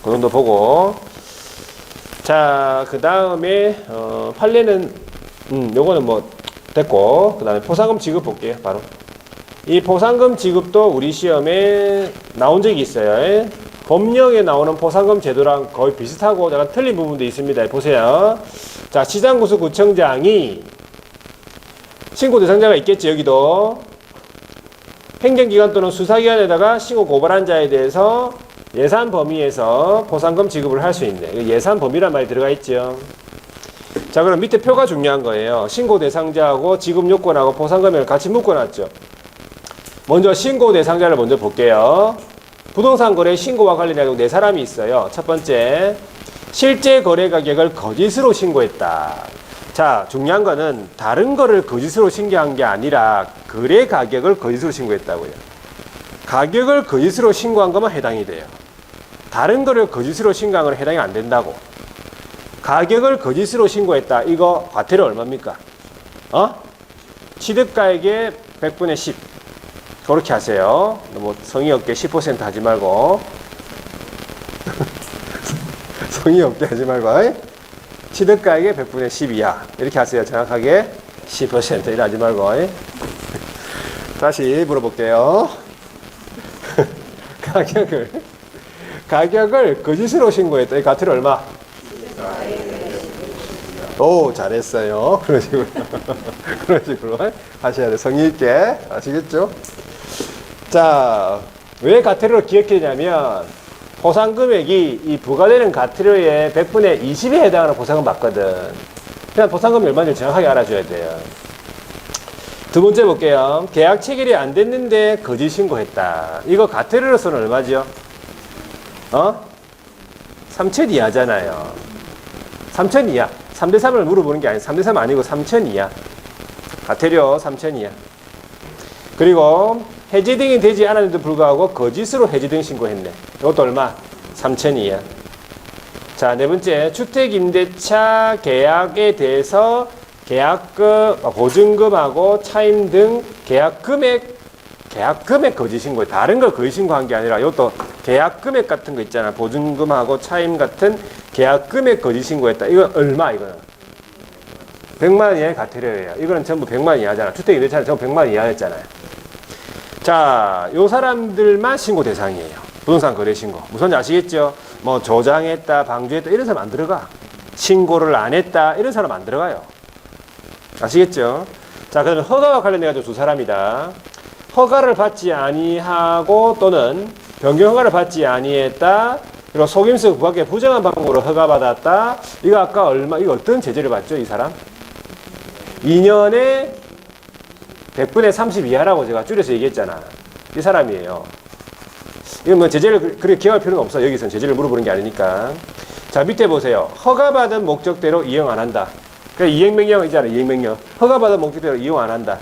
그 정도 보고. 자, 그 다음에 판례는 요거는 뭐 됐고, 그 다음에 포상금 지급 볼게요. 바로 이 포상금 지급도 우리 시험에 나온 적이 있어요. 법령에 나오는 포상금 제도랑 거의 비슷하고 약간 틀린 부분도 있습니다. 보세요. 자, 시장구수구청장이 신고 대상자가 있겠죠. 여기도 행정기관 또는 수사기관에다가 신고 고발한 자에 대해서 예산 범위에서 포상금 지급을 할 수 있네. 예산 범위란 말이 들어가 있죠. 자, 그럼 밑에 표가 중요한 거예요. 신고 대상자하고 지급 요건하고 포상금을 같이 묶어놨죠. 먼저 신고 대상자를 먼저 볼게요. 부동산 거래 신고와 관련해서 네 사람이 있어요. 첫 번째, 실제 거래 가격을 거짓으로 신고했다. 자, 중요한 거는 다른 거를 거짓으로 신고한 게 아니라 거래 가격을 거짓으로 신고했다고요. 가격을 거짓으로 신고한 것만 해당이 돼요. 다른 거를 거짓으로 신고한 건 해당이 안 된다고. 가격을 거짓으로 신고했다. 이거 과태료 얼마입니까? 취득가액의 100분의 10. 그렇게 하세요. 너무 성의 없게 10% 하지 말고. 성의 없게 하지 말고. 취득가액의 100분의 10 이하. 이렇게 하세요. 정확하게 10% 이래 하지 말고. 다시 물어볼게요. 가격을 거짓으로 신고했다. 이 과태료 얼마? 오, 잘했어요. 그런 식으로. 그런 식으로 하셔야 돼. 성의 있게. 아시겠죠? 자, 왜 과태료를 기억했냐면, 보상 금액이 이 부과되는 과태료의 100분의 20에 해당하는 보상금 받거든. 그냥 보상금 얼마인지 정확하게 알아줘야 돼요. 두 번째 볼게요. 계약 체결이 안 됐는데 거짓 신고했다. 이거 과태료로서는 얼마죠? 3천 이하잖아요. 3천 이하. 3대 3을 물어보는 게 아니고 3대 3 아니고 3천 이하. 과태료 3천 이하. 그리고 해지 등이 되지 않았는데도 불구하고 거짓으로 해지 등 신고했네. 이것도 얼마? 3천 이하. 자, 네 번째. 주택임대차 계약에 대해서 계약금, 보증금하고 차임 등 계약 금액 거짓 신고. 다른 걸 거짓 신고한 게 아니라 이것도 계약 금액 같은 거 있잖아. 보증금하고 차임 같은 계약 금액 거짓 신고했다. 이건 얼마, 이거는? 100만 원 이하의 과태료예요. 이거는 전부 100만 원 이하잖아. 주택임대차는 전부 100만 원 이하였잖아요. 자, 요 사람들만 신고 대상이에요. 부동산 거래 신고. 무슨 아시겠죠? 뭐 조장했다, 방조했다 이런 사람 안 들어가. 신고를 안 했다 이런 사람 안 들어가요. 아시겠죠? 자, 그러면 허가와 관련해가지고 두 사람이다. 허가를 받지 아니하고 또는 변경 허가를 받지 아니했다. 그리고 속임수 부합계 부정한 방법으로 허가받았다. 이거 아까 얼마, 이거 어떤 제재를 받죠, 이 사람? 2년에 100분의 30 이하라고 제가 줄여서 얘기했잖아. 이 사람이에요. 이건 뭐 제재를 그렇게 기억할 필요는 없어. 여기서는 제재를 물어보는 게 아니니까. 자, 밑에 보세요. 허가받은 목적대로 이용 안 한다. 그러니까 이행명령 있잖아, 이행명령. 허가받은 목적대로 이용 안 한다.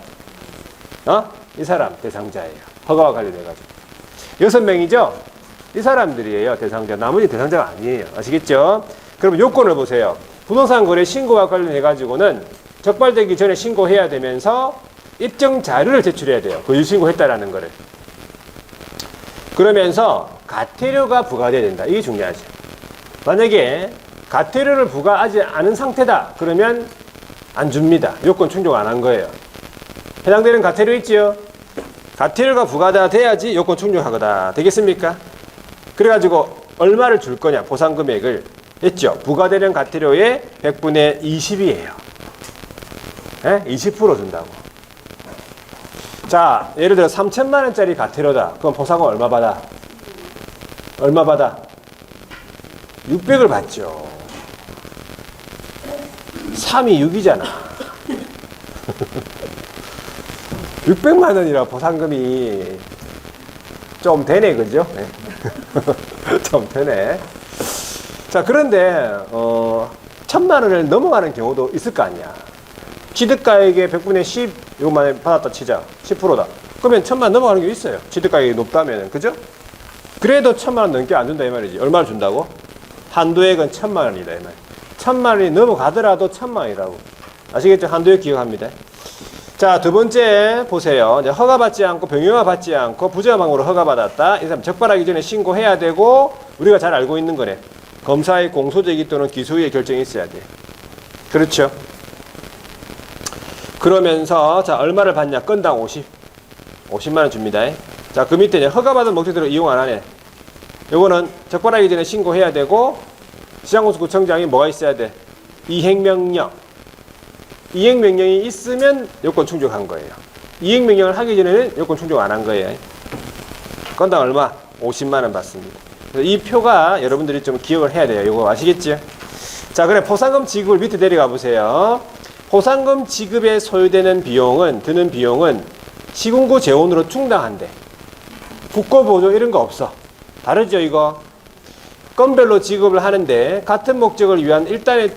이 사람 대상자예요. 허가와 관련해가지고. 6명이죠? 이 사람들이에요, 대상자. 나머지 대상자가 아니에요. 아시겠죠? 그럼 요건을 보세요. 부동산 거래 신고와 관련해가지고는 적발되기 전에 신고해야 되면서 입증 자료를 제출해야 돼요. 거짓 신고했다라는 거를. 그러면서 과태료가 부과돼야 된다. 이게 중요하죠. 만약에 과태료를 부과하지 않은 상태다. 그러면 안 줍니다. 요건 충족 안 한 거예요. 해당되는 과태료 있지요? 과태료가 부과가 돼야지 요건 충족하거다. 되겠습니까? 그래가지고 얼마를 줄 거냐? 보상 금액을 했죠. 부과되는 과태료의 100분의 20이에요. 20% 준다고. 자, 예를 들어 3천만 원짜리 과태료다. 그럼 보상은 얼마 받아? 얼마 받아? 600을 받죠. 3이 6이잖아. 600만 원이라 보상금이 좀 되네, 그죠? 네. 좀 되네. 자, 그런데 1,000만 원을 넘어가는 경우도 있을 거 아니야. 취득가액의 100분의 10 이것만 받았다 치자. 10%다. 그러면 1,000만 원 넘어가는 게 있어요. 취득가액이 높다면, 그죠? 그래도 1,000만 원 넘게 안 준다 이 말이지. 얼마를 준다고? 한도액은 1,000만 원이다 이 말. 1,000만 원이 넘어가더라도 1,000만 원이라고. 아시겠죠? 한도액 기억합니다. 자, 두 번째 보세요. 이제 허가받지 않고 병용화 받지 않고 부정한 방법으로 허가받았다. 이 사람 적발하기 전에 신고해야 되고 우리가 잘 알고 있는 거네. 검사의 공소제기 또는 기소유예 결정이 있어야 돼. 그렇죠? 그러면서 자, 얼마를 받냐? 건당 50만 원 줍니다. 자, 그 밑에 이제 허가받은 목적대로 이용 안 하네. 요거는 적발하기 전에 신고해야 되고 시장공사구청장이 뭐가 있어야 돼? 이행명령. 이행명령이 있으면 요건 충족한 거예요. 이행명령을 하기 전에는 요건 충족 안 한 거예요. 건당 얼마? 50만 원 받습니다. 그래서 이 표가 여러분들이 좀 기억을 해야 돼요. 요거 아시겠죠? 자, 그래 보상금 지급을 밑에 내려가 보세요. 보상금 지급에 소요되는 비용은 드는 비용은 시군구 재원으로 충당한대. 국고보조 이런 거 없어. 다르죠 이거? 건별로 지급을 하는데 같은 목적을 위한 일단의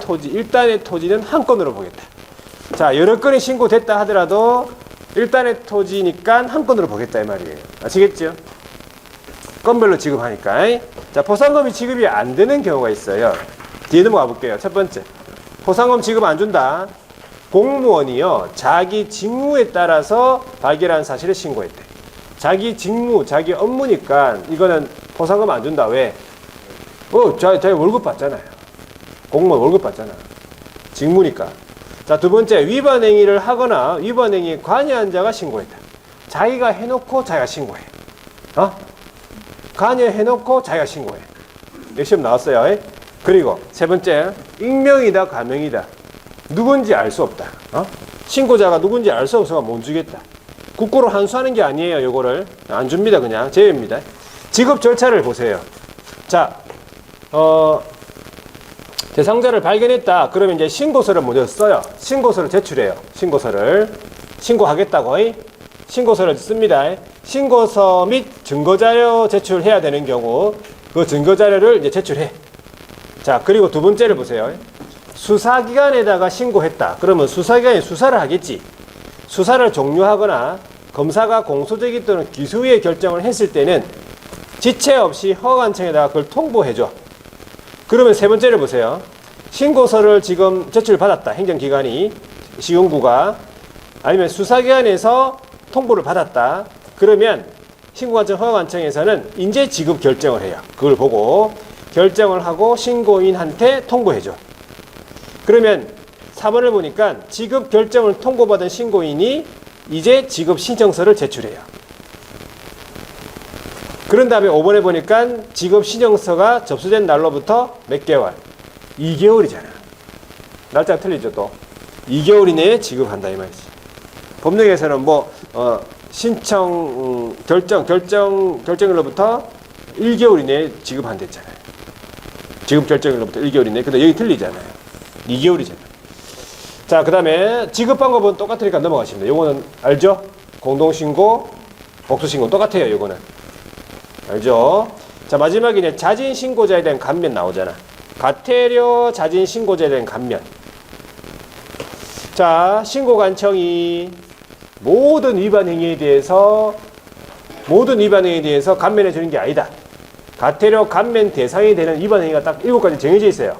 토지는 한 건으로 보겠다. 자, 여러 건이 신고됐다 하더라도 일단의 토지니까 한 건으로 보겠다 이 말이에요. 아시겠죠? 건별로 지급하니까. 자, 보상금이 지급이 안 되는 경우가 있어요. 뒤에 넘어가 볼게요. 첫 번째, 보상금 지급 안 준다. 공무원이요, 자기 직무에 따라서 발견한 사실을 신고했대. 자기 직무, 자기 업무니까 이거는 보상금 안 준다. 왜? 자기 월급 받잖아요. 공무원 월급 받잖아. 직무니까. 자, 두 번째, 위반 행위를 하거나 위반 행위에 관여한 자가 신고했다. 자기가 해놓고 자기가 신고해. 관여해놓고 자기가 신고해. 시험 나왔어요. 그리고 세 번째, 익명이다, 가명이다. 누군지 알 수 없다. 신고자가 누군지 알 수 없어서 못 주겠다. 국고로 환수하는 게 아니에요. 요거를 안 줍니다. 그냥 제외입니다. 지급 절차를 보세요. 자, 대상자를 발견했다. 그러면 이제 신고서를 먼저 써요. 신고서를 제출해요. 신고하겠다고 신고서를 씁니다. 신고서 및 증거자료 제출해야 되는 경우 그 증거자료를 이제 제출해. 자, 그리고 두 번째를 보세요. 수사기관에다가 신고했다. 그러면 수사기관이 수사를 하겠지. 수사를 종료하거나 검사가 공소제기 또는 기소유예 결정을 했을 때는 지체 없이 허가관청에다가 그걸 통보해줘. 그러면 세 번째를 보세요. 신고서를 지금 제출받았다. 행정기관이, 시군구가. 아니면 수사기관에서 통보를 받았다. 그러면 신고관청, 허가관청에서는 인재 지급 결정을 해요. 그걸 보고 결정을 하고 신고인한테 통보해줘. 그러면 4번을 보니까 지급 결정을 통보받은 신고인이 이제 지급 신청서를 제출해요. 그런 다음에 5번에 보니까 지급 신청서가 접수된 날로부터 몇 개월? 2개월이잖아. 날짜가 틀리죠, 또. 2개월 이내에 지급한다, 이 말이지. 법령에서는 신청, 결정일로부터 1개월 이내에 지급한댔잖아요. 지급 결정일로부터 1개월 이내에. 근데 여기 틀리잖아요. 2개월이잖아요. 자, 그 다음에 지급 방법은 똑같으니까 넘어가시면 돼요. 요거는 알죠? 공동신고, 복수신고 똑같아요, 요거는. 알죠? 자, 마지막에 이제 자진신고자에 대한 감면 나오잖아. 가태료 자진신고자에 대한 감면. 자, 신고관청이 모든 위반 행위에 대해서 감면해 주는 게 아니다. 가태료 감면 대상이 되는 위반 행위가 딱 7가지 정해져 있어요.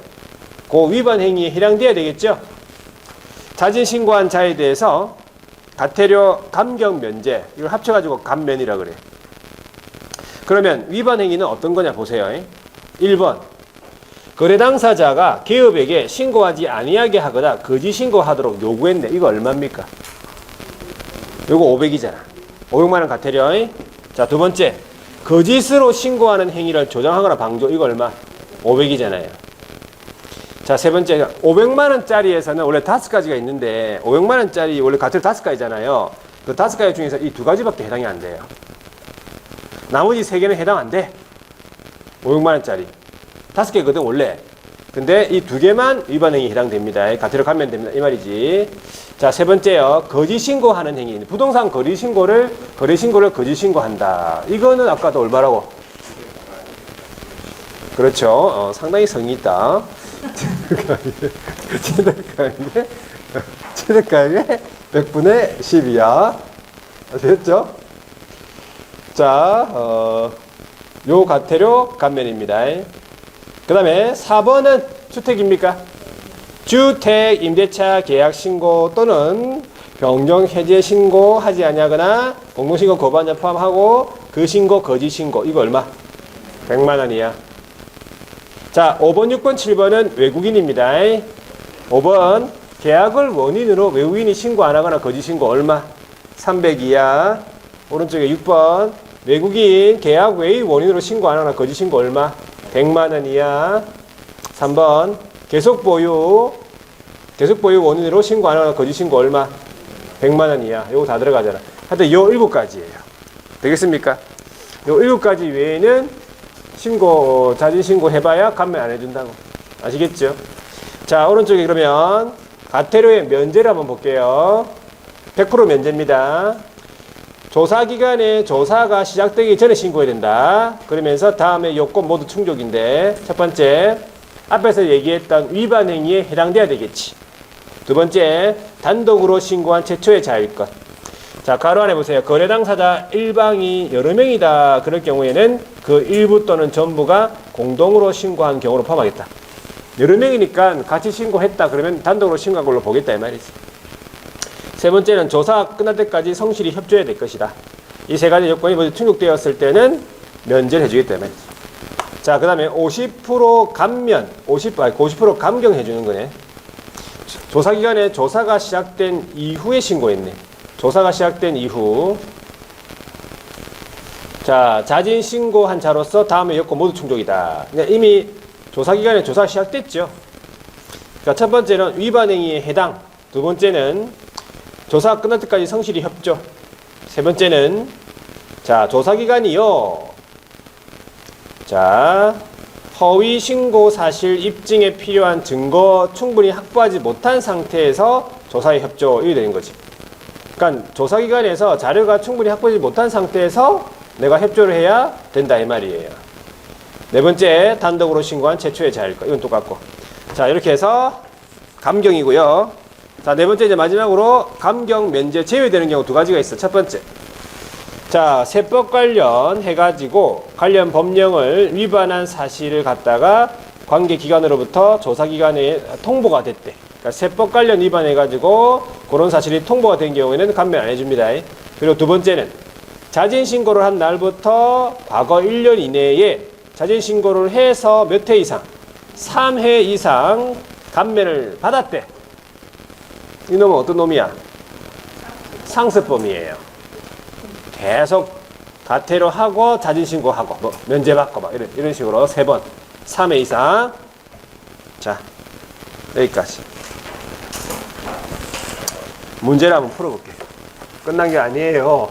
그 위반 행위에 해당돼야 되겠죠? 자진신고한 자에 대해서 가태료 감경 면제, 이걸 합쳐가지고 감면이라 그래. 그러면 위반 행위는 어떤 거냐 보세요. 1번, 거래 당사자가 개업에게 신고하지 아니하게 하거나 거짓 신고하도록 요구했네. 이거 얼마입니까? 요거 500이잖아. 500만 원 가태료. 자, 두 번째, 거짓으로 신고하는 행위를 조장하거나 방조. 이거 얼마? 500이잖아요. 자, 세 번째, 500만 원짜리에서는 원래 5가지가 있는데 500만 원짜리 원래 가태료 5가지잖아요. 그 5가지 중에서 이 2가지밖에 해당이 안 돼요. 나머지 3개는 해당 안 돼. 500만 원짜리 5개거든 원래. 근데 이 2개만 위반 행위에 해당됩니다. 가태료 감면됩니다. 이 말이지. 자, 세 번째요. 거짓 신고하는 행위. 부동산 거래 신고를 거짓 신고한다. 이거는 아까도 얼마라고? 그렇죠. 상당히 성의 있다. 최대가액의 100분의 10이야. 아시겠죠? 자, 요 가태료 감면입니다. 그 다음에 4번은 주택입니까? 주택 임대차 계약 신고 또는 변경 해제 신고 하지 아니하거나 공동신고 거부한 포함하고 그 신고 거짓 신고. 이거 얼마? 100만 원이야. 자, 5번, 6번, 7번은 외국인입니다. 5번, 계약을 원인으로 외국인이 신고 안 하거나 거짓 신고 얼마? 300이야. 오른쪽에 6번, 외국인 계약 외의 원인으로 신고 안 하거나 거짓 신고 얼마? 100만 원이야. 3번, 계속 보유 원인으로 신고 안 하거나 거짓 신고 얼마? 100만 원이야. 요거 다 들어가잖아. 하여튼 요 7가지예요. 되겠습니까? 요 7가지 외에는 자진신고 해봐야 감면 안 해준다고. 아시겠죠? 자, 오른쪽에 그러면 가태료의 면제를 한번 볼게요. 100% 면제입니다. 조사기간에 조사가 시작되기 전에 신고해야 된다. 그러면서 다음에 요건 모두 충족인데, 첫 번째, 앞에서 얘기했던 위반 행위에 해당돼야 되겠지. 두 번째, 단독으로 신고한 최초의 자일것. 자, 가로 안에 보세요. 거래 당사자 일방이 여러 명이다. 그럴 경우에는 그 일부 또는 전부가 공동으로 신고한 경우로 포함하겠다. 여러 명이니까 같이 신고했다. 그러면 단독으로 신고한 걸로 보겠다. 이 말이지. 세 번째는 조사가 끝날 때까지 성실히 협조해야 될 것이다. 이 세 가지 요건이 모두 충족되었을 때는 면제를 해주겠다. 이 말이지. 자, 그 다음에 50% 감면, 50% 감경해 주는 거네. 조사기간에 조사가 시작된 이후에 신고했네. 조사가 시작된 이후. 자, 자진 신고한 자로서 다음에 요건 모두 충족이다. 이미 조사기간에 조사가 시작됐죠. 그러니까 첫 번째는 위반 행위에 해당, 두 번째는 조사가 끝날 때까지 성실히 협조, 세 번째는 자 조사기간이요. 자 허위 신고 사실 입증에 필요한 증거 충분히 확보하지 못한 상태에서 조사에 협조, 이게 되는 거지. 그러니까 조사기관에서 자료가 충분히 확보하지 못한 상태에서 내가 협조를 해야 된다 이 말이에요. 네 번째, 단독으로 신고한 최초의 자일 거. 이건 똑같고. 자, 이렇게 해서 감경이고요. 자, 네 번째 이제 마지막으로 감경 면제 제외되는 경우 두 가지가 있어. 첫 번째. 자, 세법 관련 해가지고 관련 법령을 위반한 사실을 갖다가 관계기관으로부터 조사기관에 통보가 됐대. 그러니까 세법 관련 위반해가지고 그런 사실이 통보가 된 경우에는 감면 안 해줍니다. 그리고 두 번째는 자진신고를 한 날부터 과거 1년 이내에 자진신고를 해서 몇 회 이상, 3회 이상 감면을 받았대. 이놈은 어떤 놈이야? 상습범이에요. 계속 가태료 하고 자진신고하고 뭐 면제받고 막 이런 식으로 3번, 3회 이상. 자, 여기까지. 문제를 한번 풀어볼게요. 끝난 게 아니에요.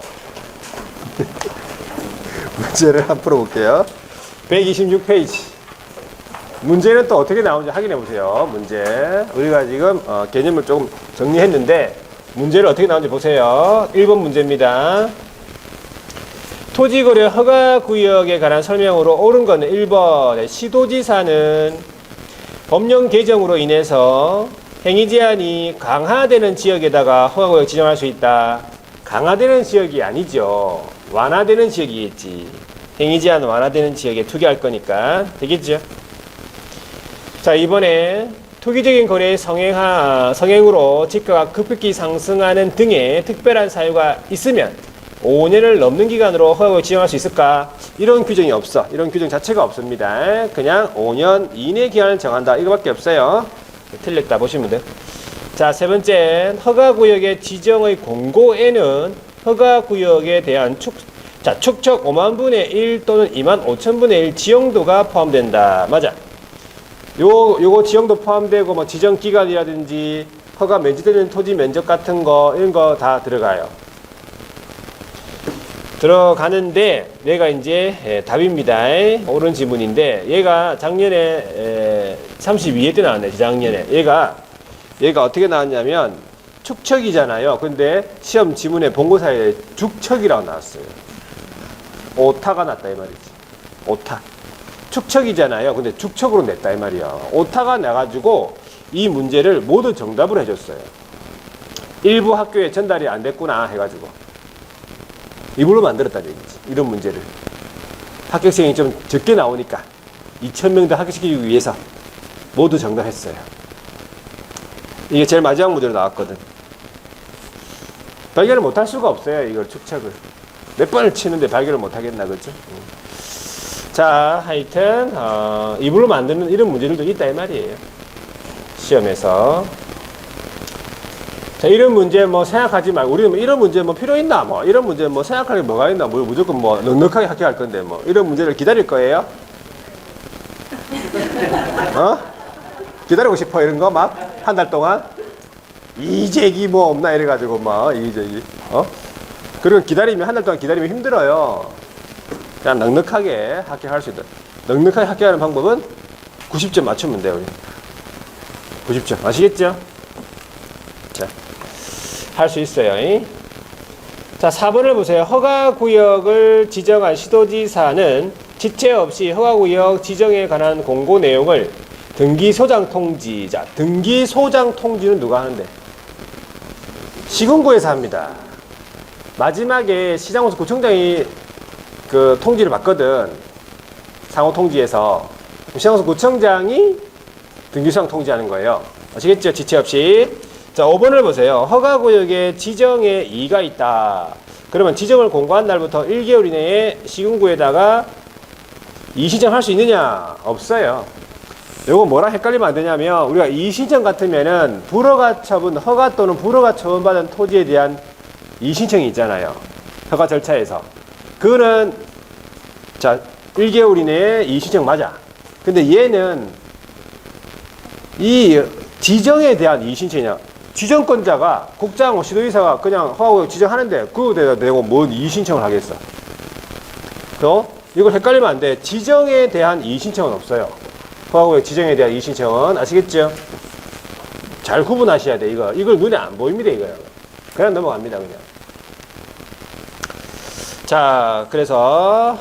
문제를 한번 풀어볼게요. 126페이지. 문제는 또 어떻게 나오는지 확인해 보세요. 문제. 우리가 지금 개념을 조금 정리했는데 문제를 어떻게 나오는지 보세요. 1번 문제입니다. 토지거래 허가구역에 관한 설명으로 옳은 거는 1번의 시도지사는 법령 개정으로 인해서 행위 제한이 강화되는 지역에다가 허가구역 지정할 수 있다. 강화되는 지역이 아니죠. 완화되는 지역이겠지. 행위 제한 완화되는 지역에 투기할 거니까 되겠죠. 자, 이번에 투기적인 거래의 성행으로 지가가 급격히 상승하는 등의 특별한 사유가 있으면 5년을 넘는 기간으로 허가구역 지정할 수 있을까? 이런 규정이 없어. 이런 규정 자체가 없습니다. 그냥 5년 이내 기한을 정한다. 이거밖에 없어요. 틀렸다 보시면 돼요. 자, 세 번째, 허가구역의 지정의 공고에는 허가구역에 대한 축척 5만 분의 1 또는 2만 5천 분의 1 지형도가 포함된다. 맞아. 요거 지형도 포함되고 뭐 지정 기간이라든지 허가 면제되는 토지 면적 같은 거 이런 거 다 들어가요. 들어가는데 얘가 이제 답입니다. 옳은 지문인데 얘가 작년에 32회 때 나왔네. 작년에 얘가 어떻게 나왔냐면 축척이잖아요. 근데 시험 지문에 본고사에 죽척이라고 나왔어요. 오타가 났다 이 말이지. 오타. 축척이잖아요. 근데 죽척으로 냈다 이 말이야. 오타가 나가지고 이 문제를 모두 정답을 해줬어요. 일부 학교에 전달이 안 됐구나 해가지고 이걸로 만들었다는 얘기지. 이런 문제를 합격생이 좀 적게 나오니까 2,000명 더 합격시키기 위해서 모두 정답했어요. 이게 제일 마지막 문제로 나왔거든. 발견을 못할 수가 없어요. 이걸 축척을 몇 번을 치는데 발견을 못하겠나 그죠? 자, 하여튼 이불로 만드는 이런 문제들도 있다 이 말이에요. 시험에서. 자, 이런 문제 뭐 생각하지 말고 우리는 뭐 이런 문제 뭐 필요 있나 뭐 이런 문제 뭐 생각할 게 뭐가 있나 뭐 무조건 뭐 넉넉하게 합격할 건데 뭐 이런 문제를 기다릴 거예요? 기다리고 싶어 이런 거 막 한 달 동안 이재기 뭐 없나 이래가지고 막 이재기 그리고 기다리면 한 달 동안 기다리면 힘들어요. 그냥 넉넉하게 합격할 수 있다. 넉넉하게 합격하는 방법은 90점 맞추면 돼요. 우리 90점 아시겠죠? 자, 할 수 있어요. 자, 4번을 보세요. 허가구역을 지정한 시도지사는 지체 없이 허가구역 지정에 관한 공고 내용을 등기소장 통지. 자, 등기소장 통지는 누가 하는데? 시군구에서 합니다. 마지막에 시장호수 구청장이 그 통지를 받거든. 상호 통지에서. 시장호수 구청장이 등기소장 통지하는 거예요. 아시겠죠? 지체 없이. 자, 5번을 보세요. 허가구역에 지정에 이의가 있다. 그러면 지정을 공고한 날부터 1개월 이내에 시군구에다가 이의신청할 수 있느냐? 없어요. 요거 뭐랑 헷갈리면 안 되냐면 우리가 이의신청 같으면은 불허가 처분, 허가 또는 불허가 처분받은 토지에 대한 이의신청이 있잖아요. 허가 절차에서. 그거는 자 1개월 이내에 이의신청 맞아. 근데 얘는 이 지정에 대한 이의신청이냐. 지정권자가 국장, 시도지사가 그냥 허가구역 지정하는데 그거에다 내고 뭔 이의신청을 하겠어. 또 이걸 헷갈리면 안 돼. 지정에 대한 이의신청은 없어요. 허가구역 지정에 대한 이의신청은 아시겠죠? 잘 구분하셔야 돼. 이걸 눈에 안 보입니다. 이거요. 그냥 넘어갑니다. 그냥. 자, 그래서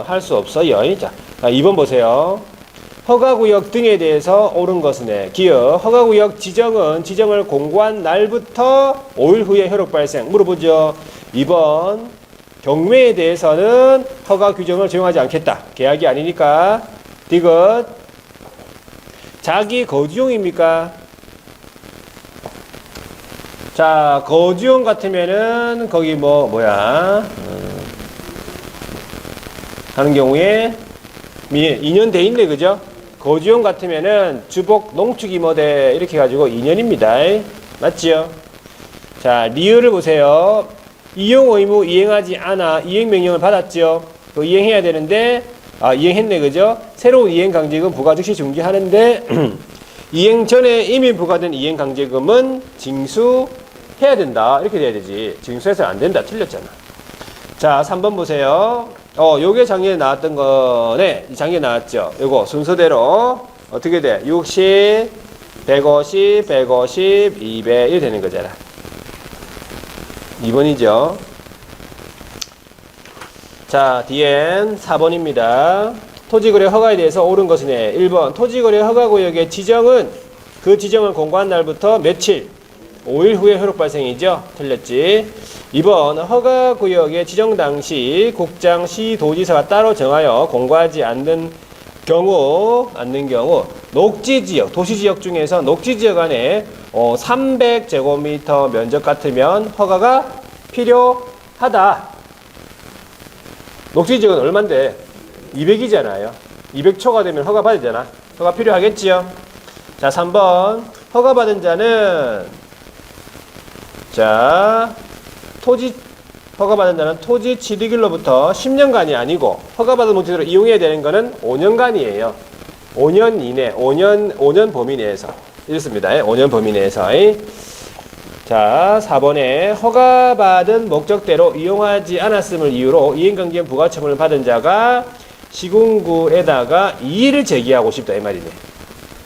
할 수 없어요. 자, 2번 보세요. 허가구역 등에 대해서 옳은 것은 기억. 허가구역 지정은 지정을 공고한 날부터 5일 후에 효력 발생. 물어보죠. 2번 경매에 대해서는 허가 규정을 적용하지 않겠다. 계약이 아니니까. 디귿. 자기 거주용입니까? 자, 거주용 같으면은 거기 하는 경우에 2년 돼 있네, 그죠? 거주용 같으면은 주복, 농축 임대 이렇게 해가지고 2년입니다. 맞지요? 자, 리을을 보세요. 이용 의무 이행하지 않아 이행 명령을 받았죠. 그 이행해야 되는데 이행했네, 그죠? 새로운 이행 강제금 부과 즉시 중지하는데 이행 전에 이미 부과된 이행 강제금은 징수해야 된다. 이렇게 돼야 되지. 징수해서 안 된다. 틀렸잖아. 자, 3번 보세요. 요게 작년에 나왔던 거네. 작년에 나왔죠. 요거 순서대로 어떻게 돼? 60, 150, 150, 200 이렇게 되는 거잖아. 2번이죠. 자, 뒤엔 4번입니다. 토지거래 허가에 대해서 옳은 것은 1번 토지거래 허가구역의 지정은 그 지정을 공고한 날부터 며칠? 5일 후에 효력 발생이죠. 틀렸지. 2번 허가구역의 지정 당시 국장, 시, 도지사가 따로 정하여 공고하지 않는 경우 녹지지역, 도시지역 중에서 녹지지역 안에 300제곱미터 면적 같으면 허가가 필요하다. 녹지지역은 얼만데? 200이잖아요. 200초가 되면 허가 받아야 되잖아. 허가 필요하겠지요. 자, 3번 허가받은 자는 허가받은 자는 토지 취득일로부터 10년간이 아니고 허가받은 목적으로 이용해야 되는 거는 5년간이에요. 5년 이내, 5년 범위 내에서. 이렇습니다. 5년 범위 내에서. 자, 4번에 허가받은 목적대로 이용하지 않았음을 이유로 이행강제금 부과처분을 받은 자가 시군구에다가 이의를 제기하고 싶다. 이 말이네.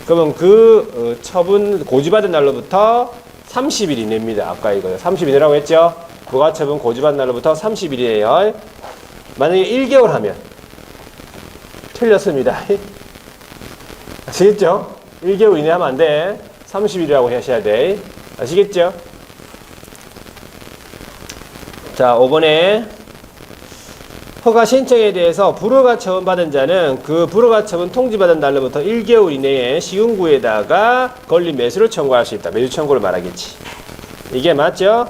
그러면 그 처분 고지받은 날로부터 30일 이내입니다. 아까 이거요. 30일 이내라고 했죠? 부가처분 고지받은 날로부터 30일이에요. 만약에 1개월 하면 틀렸습니다. 아시겠죠? 1개월 이내 하면 안 돼. 30일이라고 하셔야 돼. 아시겠죠? 자, 5번에 허가 신청에 대해서 불허가 처분받은 자는 그 불허가 처분 통지받은 날로부터 1개월 이내에 시군구에다가 권리 매수를 청구할 수 있다. 매수 청구를 말하겠지. 이게 맞죠?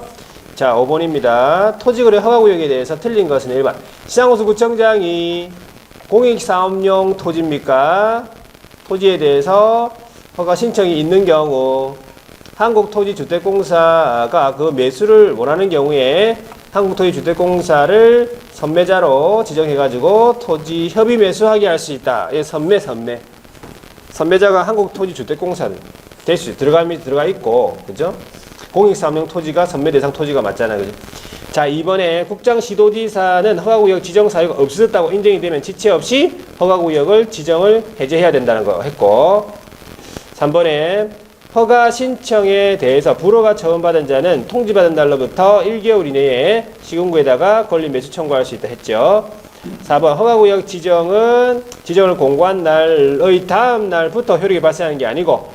자, 5번입니다. 토지거래 허가구역에 대해서 틀린 것은 1번. 시장호수구청장이 공익사업용 토지입니까? 토지에 대해서 허가 신청이 있는 경우 한국토지주택공사가 그 매수를 원하는 경우에 한국토지주택공사를 선매자로 지정해가지고 토지 협의 매수하게 할 수 있다. 예, 선매자가 한국토지주택공사를 될 수 들어가 있고, 그죠? 공익사업용 토지가 선매 대상 토지가 맞잖아요, 그죠? 자, 이번에 국장시도지사는 허가구역 지정 사유가 없어졌다고 인정이 되면 지체 없이 허가구역을 지정을 해제해야 된다는 거 했고, 3번에 허가 신청에 대해서 불허가 처분받은 자는 통지받은 날로부터 1개월 이내에 시군구에다가 권리 매수 청구할 수 있다 했죠. 4번 허가구역 지정을 공고한 날의 다음 날부터 효력이 발생하는 게 아니고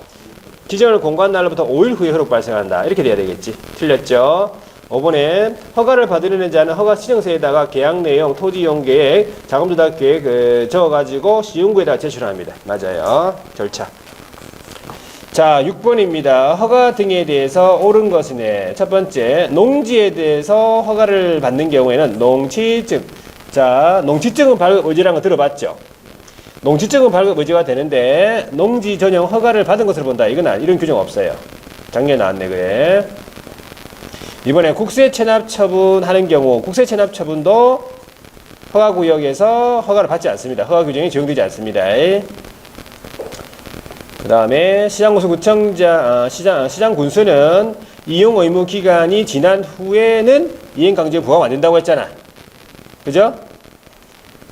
지정을 공고한 날로부터 5일 후에 효력 발생한다. 이렇게 돼야 되겠지. 틀렸죠. 5번에 허가를 받으려는 자는 허가 신청서에다가 계약 내용, 토지 이용 계획, 자금 조달 계획 적어가지고 시군구에다가 제출합니다. 맞아요. 절차. 자, 6번입니다. 허가 등에 대해서 옳은 것은 첫 번째, 농지에 대해서 허가를 받는 경우에는 농지증. 자, 농지증은 발급 의지라는 거 들어봤죠? 농지증은 발급 의지가 되는데 농지 전용 허가를 받은 것으로 본다. 이런 규정 없어요. 작년에 나왔네, 그래. 이번에 국세 체납 처분하는 경우 국세 체납 처분도 허가구역에서 허가를 받지 않습니다. 허가 규정이 적용되지 않습니다. 그 다음에 시장 군수는 이용 의무 기간이 지난 후에는 이행 강제 부과가 안 된다고 했잖아. 그죠?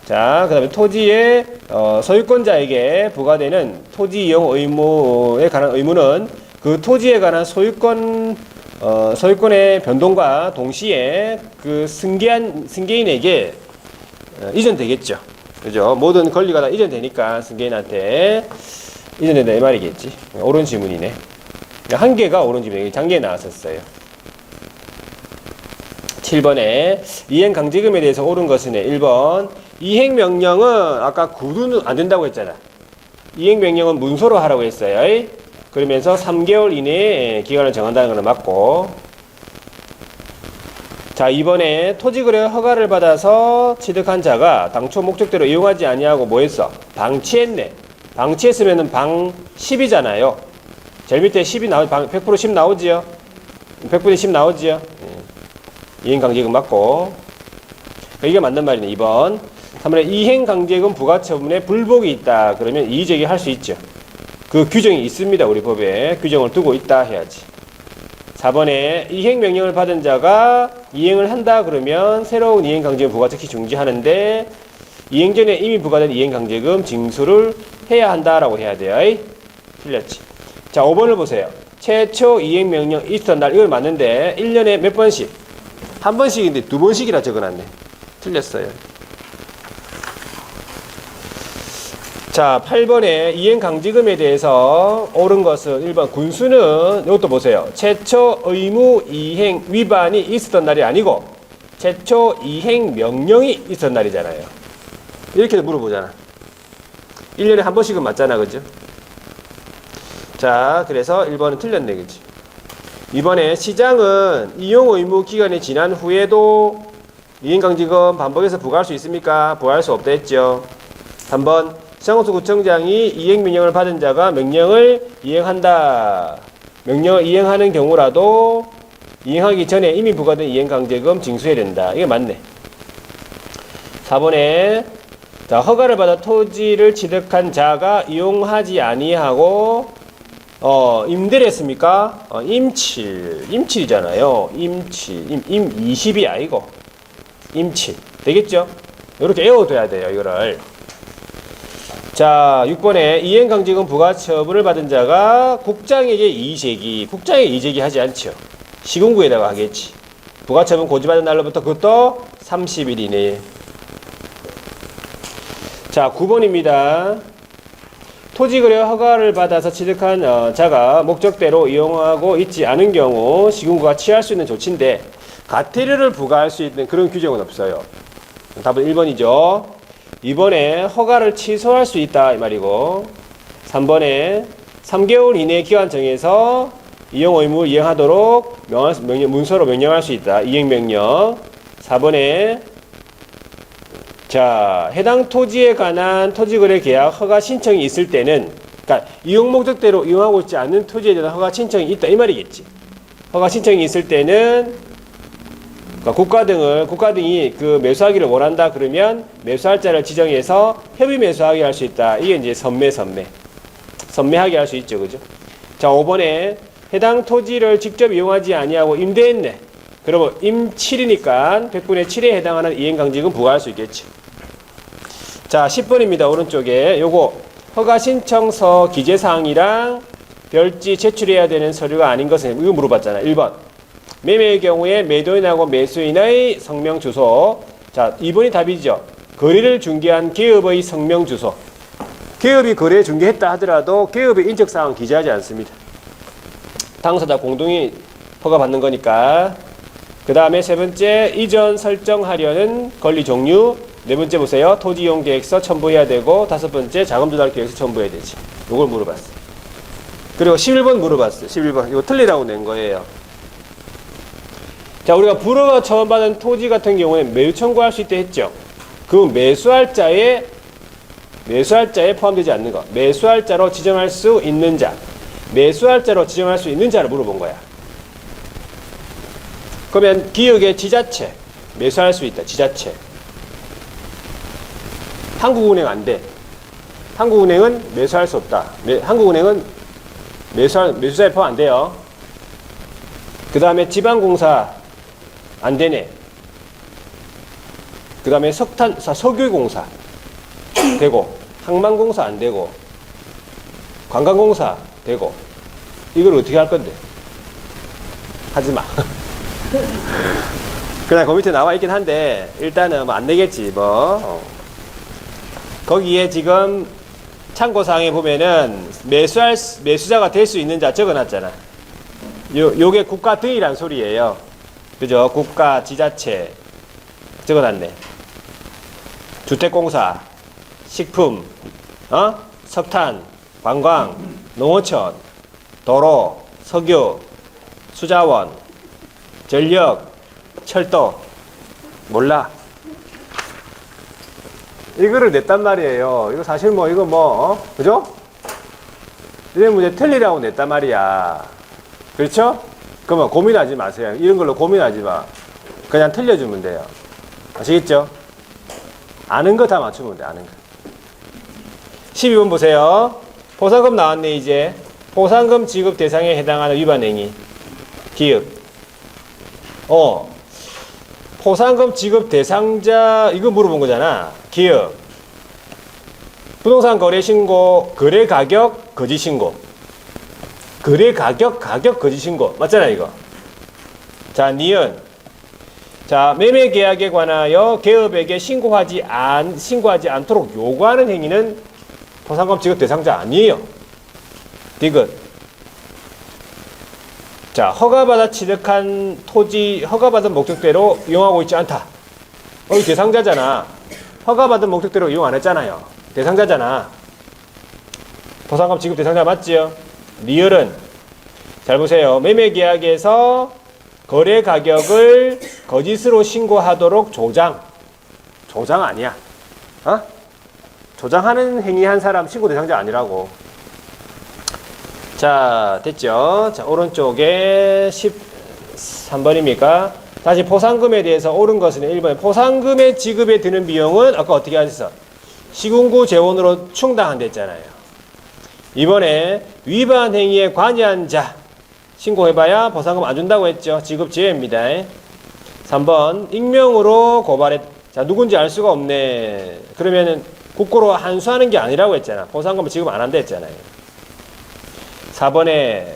자, 그 다음에 토지의 소유권자에게 부과되는 토지 이용 의무에 관한 의무는 그 토지에 관한 소유권의 변동과 동시에 그 승계인에게 이전되겠죠. 그죠? 모든 권리가 다 이전되니까 승계인한테 이전된다 이 말이겠지. 옳은 질문이네. 한 개가 옳은 질문이에요. 작년에 나왔었어요. 7번에 이행강제금에 대해서 옳은 것은 1번 이행명령은 아까 구두는 안 된다고 했잖아. 이행명령은 문서로 하라고 했어요. 그러면서 3개월 이내에 기간을 정한다는 거는 맞고, 자, 이번에 토지거래 허가를 받아서 취득한 자가 당초 목적대로 이용하지 아니하고 뭐 했어? 방치했네. 방치했으면은 방 10이잖아요. 제일 밑에 10이 100% 10 나오지요? 100분의 10 나오지요? 이행강제금 맞고. 이게 맞는 말이네. 2번. 3번에 이행강제금 부과처분에 불복이 있다. 그러면 이의제기 할 수 있죠. 그 규정이 있습니다. 우리 법에. 규정을 두고 있다 해야지. 4번에 이행명령을 받은 자가 이행을 한다. 그러면 새로운 이행강제금 부과 즉시 중지하는데 이행 전에 이미 부과된 이행강제금 징수를 해야 한다라고 해야 돼요. 틀렸지. 자, 5번을 보세요. 최초 이행명령 있었던 날, 이걸 맞는데 1년에 몇 번씩? 한 번씩인데 두 번씩이라 적어놨네. 틀렸어요. 자, 8번에 이행강제금에 대해서 옳은 것은 1번 군수는 이것도 보세요. 최초 의무 이행 위반이 있었던 날이 아니고 최초 이행명령이 있었던 날이잖아요. 이렇게 물어보잖아. 1년에 한 번씩은 맞잖아. 그죠? 자, 그래서 1번은 틀렸네. 그치? 이번에 시장은 이용 의무 기간이 지난 후에도 이행강제금 반복해서 부과할 수 있습니까? 부과할 수 없다 했죠. 3번 시장군수구청장이 이행명령을 받은 자가 명령을 이행한다. 명령을 이행하는 경우라도 이행하기 전에 이미 부과된 이행강제금 징수해야 된다. 이게 맞네. 4번에 자, 허가를 받아 토지를 취득한 자가 이용하지 아니하고 임대를 했습니까? 임칠이잖아요. 임칠, 임20이 아니고 임칠 되겠죠? 이렇게 외워둬야 돼요. 이거를. 자, 6번에 이행강제금 부과처분을 받은 자가 국장에게 이의제기. 국장에게 이의제기 하지 않죠. 시군구에다가 하겠지. 부과처분 고지받은 날로부터 그것도 30일 이내에. 자, 9번입니다. 토지거래 허가를 받아서 취득한 자가 목적대로 이용하고 있지 않은 경우 시군구가 취할 수 있는 조치인데 과태료를 부과할 수 있는 그런 규정은 없어요. 답은 1번이죠. 2번에 허가를 취소할 수 있다 이 말이고, 3번에 3개월 이내 기간 정해서 이용 의무를 이행하도록 문서로 명령할 수 있다. 이행명령. 4번에 자, 해당 토지에 관한 토지거래 계약 허가 신청이 있을 때는, 그러니까 이용 목적대로 이용하고 있지 않는 토지에 대한 허가 신청이 있다 이 말이겠지. 허가 신청이 있을 때는 그러니까 국가 등이 그 매수하기를 원한다 그러면 매수할 자를 지정해서 협의 매수하게 할 수 있다. 이게 이제 선매하게 할 수 있죠. 그죠? 자, 5번에 해당 토지를 직접 이용하지 아니하고 임대했네. 그러면 임7이니까 100분의 7에 해당하는 이행강제금 부과할 수 있겠지. 자, 10번입니다. 오른쪽에 요거 허가 신청서 기재사항이랑 별지 제출해야 되는 서류가 아닌 것은 이거 물어봤잖아. 1번 매매의 경우에 매도인하고 매수인의 성명 주소. 자, 2번이 답이죠. 거래를 중개한 개업의 성명 주소. 개업이 거래 중개했다 하더라도 개업의 인적사항 기재하지 않습니다. 당사자 공동이 허가받는 거니까. 그 다음에 세 번째 이전 설정하려는 권리 종류. 네 번째 보세요. 토지이용 계획서 첨부해야 되고, 다섯 번째 자금 조달 계획서 첨부해야 되지. 요걸 물어봤어. 그리고 11번 물어봤어. 11번. 이거 틀리라고 낸 거예요. 자, 우리가 불허가 처음 받은 토지 같은 경우에 매수 청구할 수 있다 했죠. 그 매수할 자에 포함되지 않는 거. 매수할 자로 지정할 수 있는 자. 매수할 자로 지정할 수 있는 자를 물어본 거야. 그러면 기업의 지자체. 매수할 수 있다. 지자체. 한국은행 안 돼. 한국은행은 매수할 수 없다. 한국은행은 매수자에 포함 안 돼요. 그 다음에 지방공사 안 되네. 그 다음에 석유공사 되고, 항만공사 안 되고, 관광공사 되고, 이걸 어떻게 할 건데? 하지 마. 그냥 그 밑에 나와 있긴 한데, 일단은 뭐 안 되겠지, 뭐. 거기에 지금 참고사항에 보면은 매수자가 될 수 있는 자 적어놨잖아. 요게 국가 등이란 소리예요. 그죠? 국가, 지자체 적어놨네. 주택공사, 식품, 석탄, 관광, 농어촌, 도로, 석유, 수자원, 전력, 철도. 몰라. 이거를 냈단 말이에요. 이거 사실 뭐, 이거 뭐, 그죠? 이런 문제 틀리라고 냈단 말이야. 그렇죠? 그러면 고민하지 마세요. 이런 걸로 고민하지 마. 그냥 틀려주면 돼요. 아시겠죠? 아는 거 다 맞추면 돼, 아는 거. 12번 보세요. 포상금 나왔네, 이제. 포상금 지급 대상에 해당하는 위반 행위. 기업. 포상금 지급 대상자, 이거 물어본 거잖아. 기업. 부동산 거래 신고, 거래 가격, 거짓 신고. 거래 가격, 거짓 신고. 맞잖아, 이거. 자, 니은. 자, 매매 계약에 관하여 개업에게 신고하지 않도록 요구하는 행위는 포상금 지급 대상자 아니에요. 디귿. 자, 허가받아 취득한 토지, 허가받은 목적대로 이용하고 있지 않다. 이 대상자잖아. 허가받은 목적대로 이용 안 했잖아요. 대상자잖아. 포상금 지급 대상자 맞지요? 리얼은, 잘 보세요. 매매계약에서 거래 가격을 거짓으로 신고하도록 조장 아니야. 조장하는 행위한 사람 신고 대상자 아니라고. 자, 됐죠? 자, 오른쪽에 13번입니까? 다시 포상금에 대해서 옳은 것은 1번에 포상금의 지급에 드는 비용은 아까 어떻게 하셨어? 시군구 재원으로 충당한다 했잖아요. 이번에 위반 행위에 관여한 자 신고해봐야 포상금 안 준다고 했죠. 지급 제외입니다. 3번 익명으로 고발했. 자, 누군지 알 수가 없네. 그러면은 국고로 한수하는 게 아니라고 했잖아. 포상금을 지급 안 한다 했잖아요. 4번에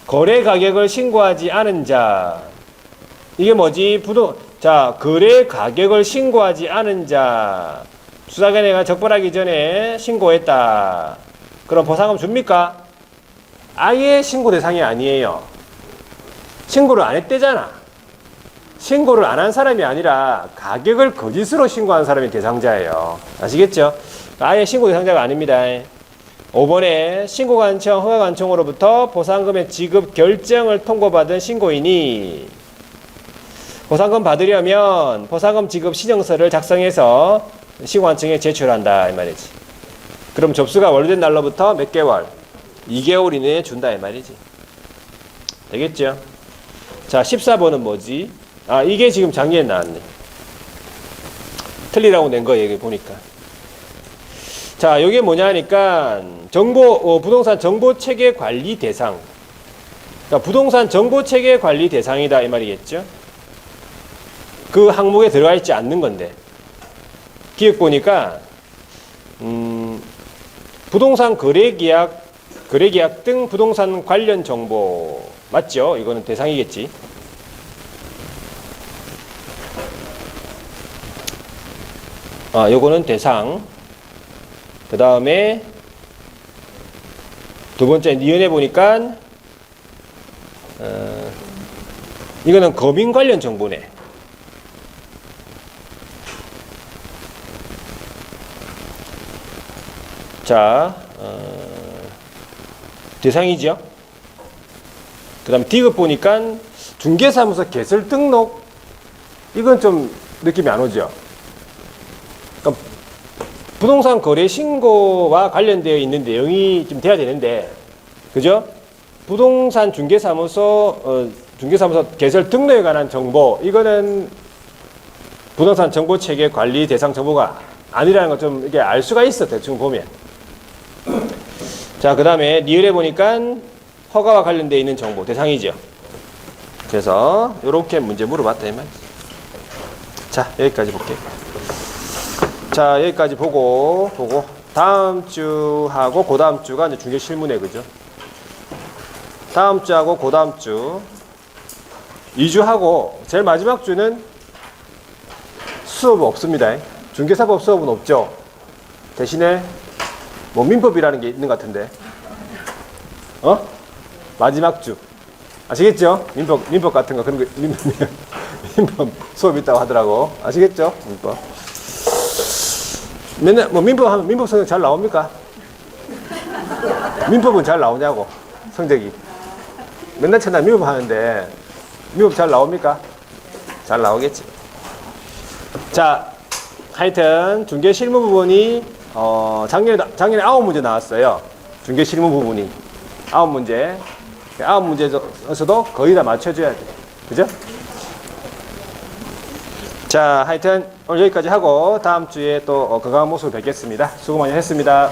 거래 가격을 신고하지 않은 자. 이게 뭐지? 자, 거래 가격을 신고하지 않은 자. 수사기관에 적발하기 전에 신고했다. 그럼 포상금 줍니까? 아예 신고 대상이 아니에요. 신고를 안 했대잖아. 신고를 안 한 사람이 아니라 가격을 거짓으로 신고한 사람이 대상자예요. 아시겠죠? 아예 신고 대상자가 아닙니다. 5번에 신고관청, 허가관청으로부터 포상금의 지급 결정을 통보받은 신고인이 포상금 받으려면 포상금 지급 신청서를 작성해서 신고관청에 제출한다 이 말이지. 그럼 접수가 완료된 날로부터 몇 개월? 2개월 이내에 준다 이 말이지. 되겠죠? 자, 14번은 뭐지? 이게 지금 작년에 나왔네. 틀리라고 낸 거 여기 보니까. 자, 이게 뭐냐 하니까 부동산 정보체계 관리 대상. 그러니까 부동산 정보체계 관리 대상이다 이 말이겠죠? 그 항목에 들어가 있지 않는 건데. 기억 보니까 부동산 거래계약 등 부동산 관련 정보 맞죠? 이거는 대상이겠지. 요거는 대상. 그 다음에 두 번째 니은에 보니까 이거는 거민 관련 정보네. 자, 대상이죠. 그 다음에 디귿 보니까 중개사무소 개설 등록. 이건 좀 느낌이 안 오죠. 그러니까 부동산 거래 신고와 관련되어 있는 내용이 좀 돼야 되는데, 그죠? 부동산 중개사무소 개설 등록에 관한 정보, 이거는 부동산 정보체계 관리 대상 정보가 아니라는 걸 좀 이게 알 수가 있어, 대충 보면. 자, 그 다음에 리을에 보니까 허가와 관련되어 있는 정보, 대상이죠. 그래서 이렇게 문제 물어봤다, 이 말. 자, 여기까지 볼게요. 자, 여기까지 보고, 다음 주하고 그 다음 주가 이제 중개 실무네, 그죠? 다음 주하고 그 다음 주 2주 하고 제일 마지막 주는 수업 없습니다. 중개사법 수업은 없죠. 대신에 뭐 민법이라는 게 있는 것 같은데. 마지막 주. 아시겠죠? 민법 같은 거 그런 거 민법 수업 있다고 하더라고. 아시겠죠? 민법. 맨날 뭐 민법 하면 민법 성적 잘 나옵니까? 민법은 잘 나오냐고 성적이. 맨날 첫날 민법 하는데 민법 잘 나옵니까? 잘 나오겠지. 자, 하여튼 중개 실무 부분이 작년에 9문제 나왔어요. 중개 실무 부분이 9문제. 9문제에서도 거의 다 맞춰줘야 돼. 그죠? 자, 하여튼 오늘 여기까지 하고 다음 주에 또 건강한 모습을 뵙겠습니다. 수고 많이 했습니다.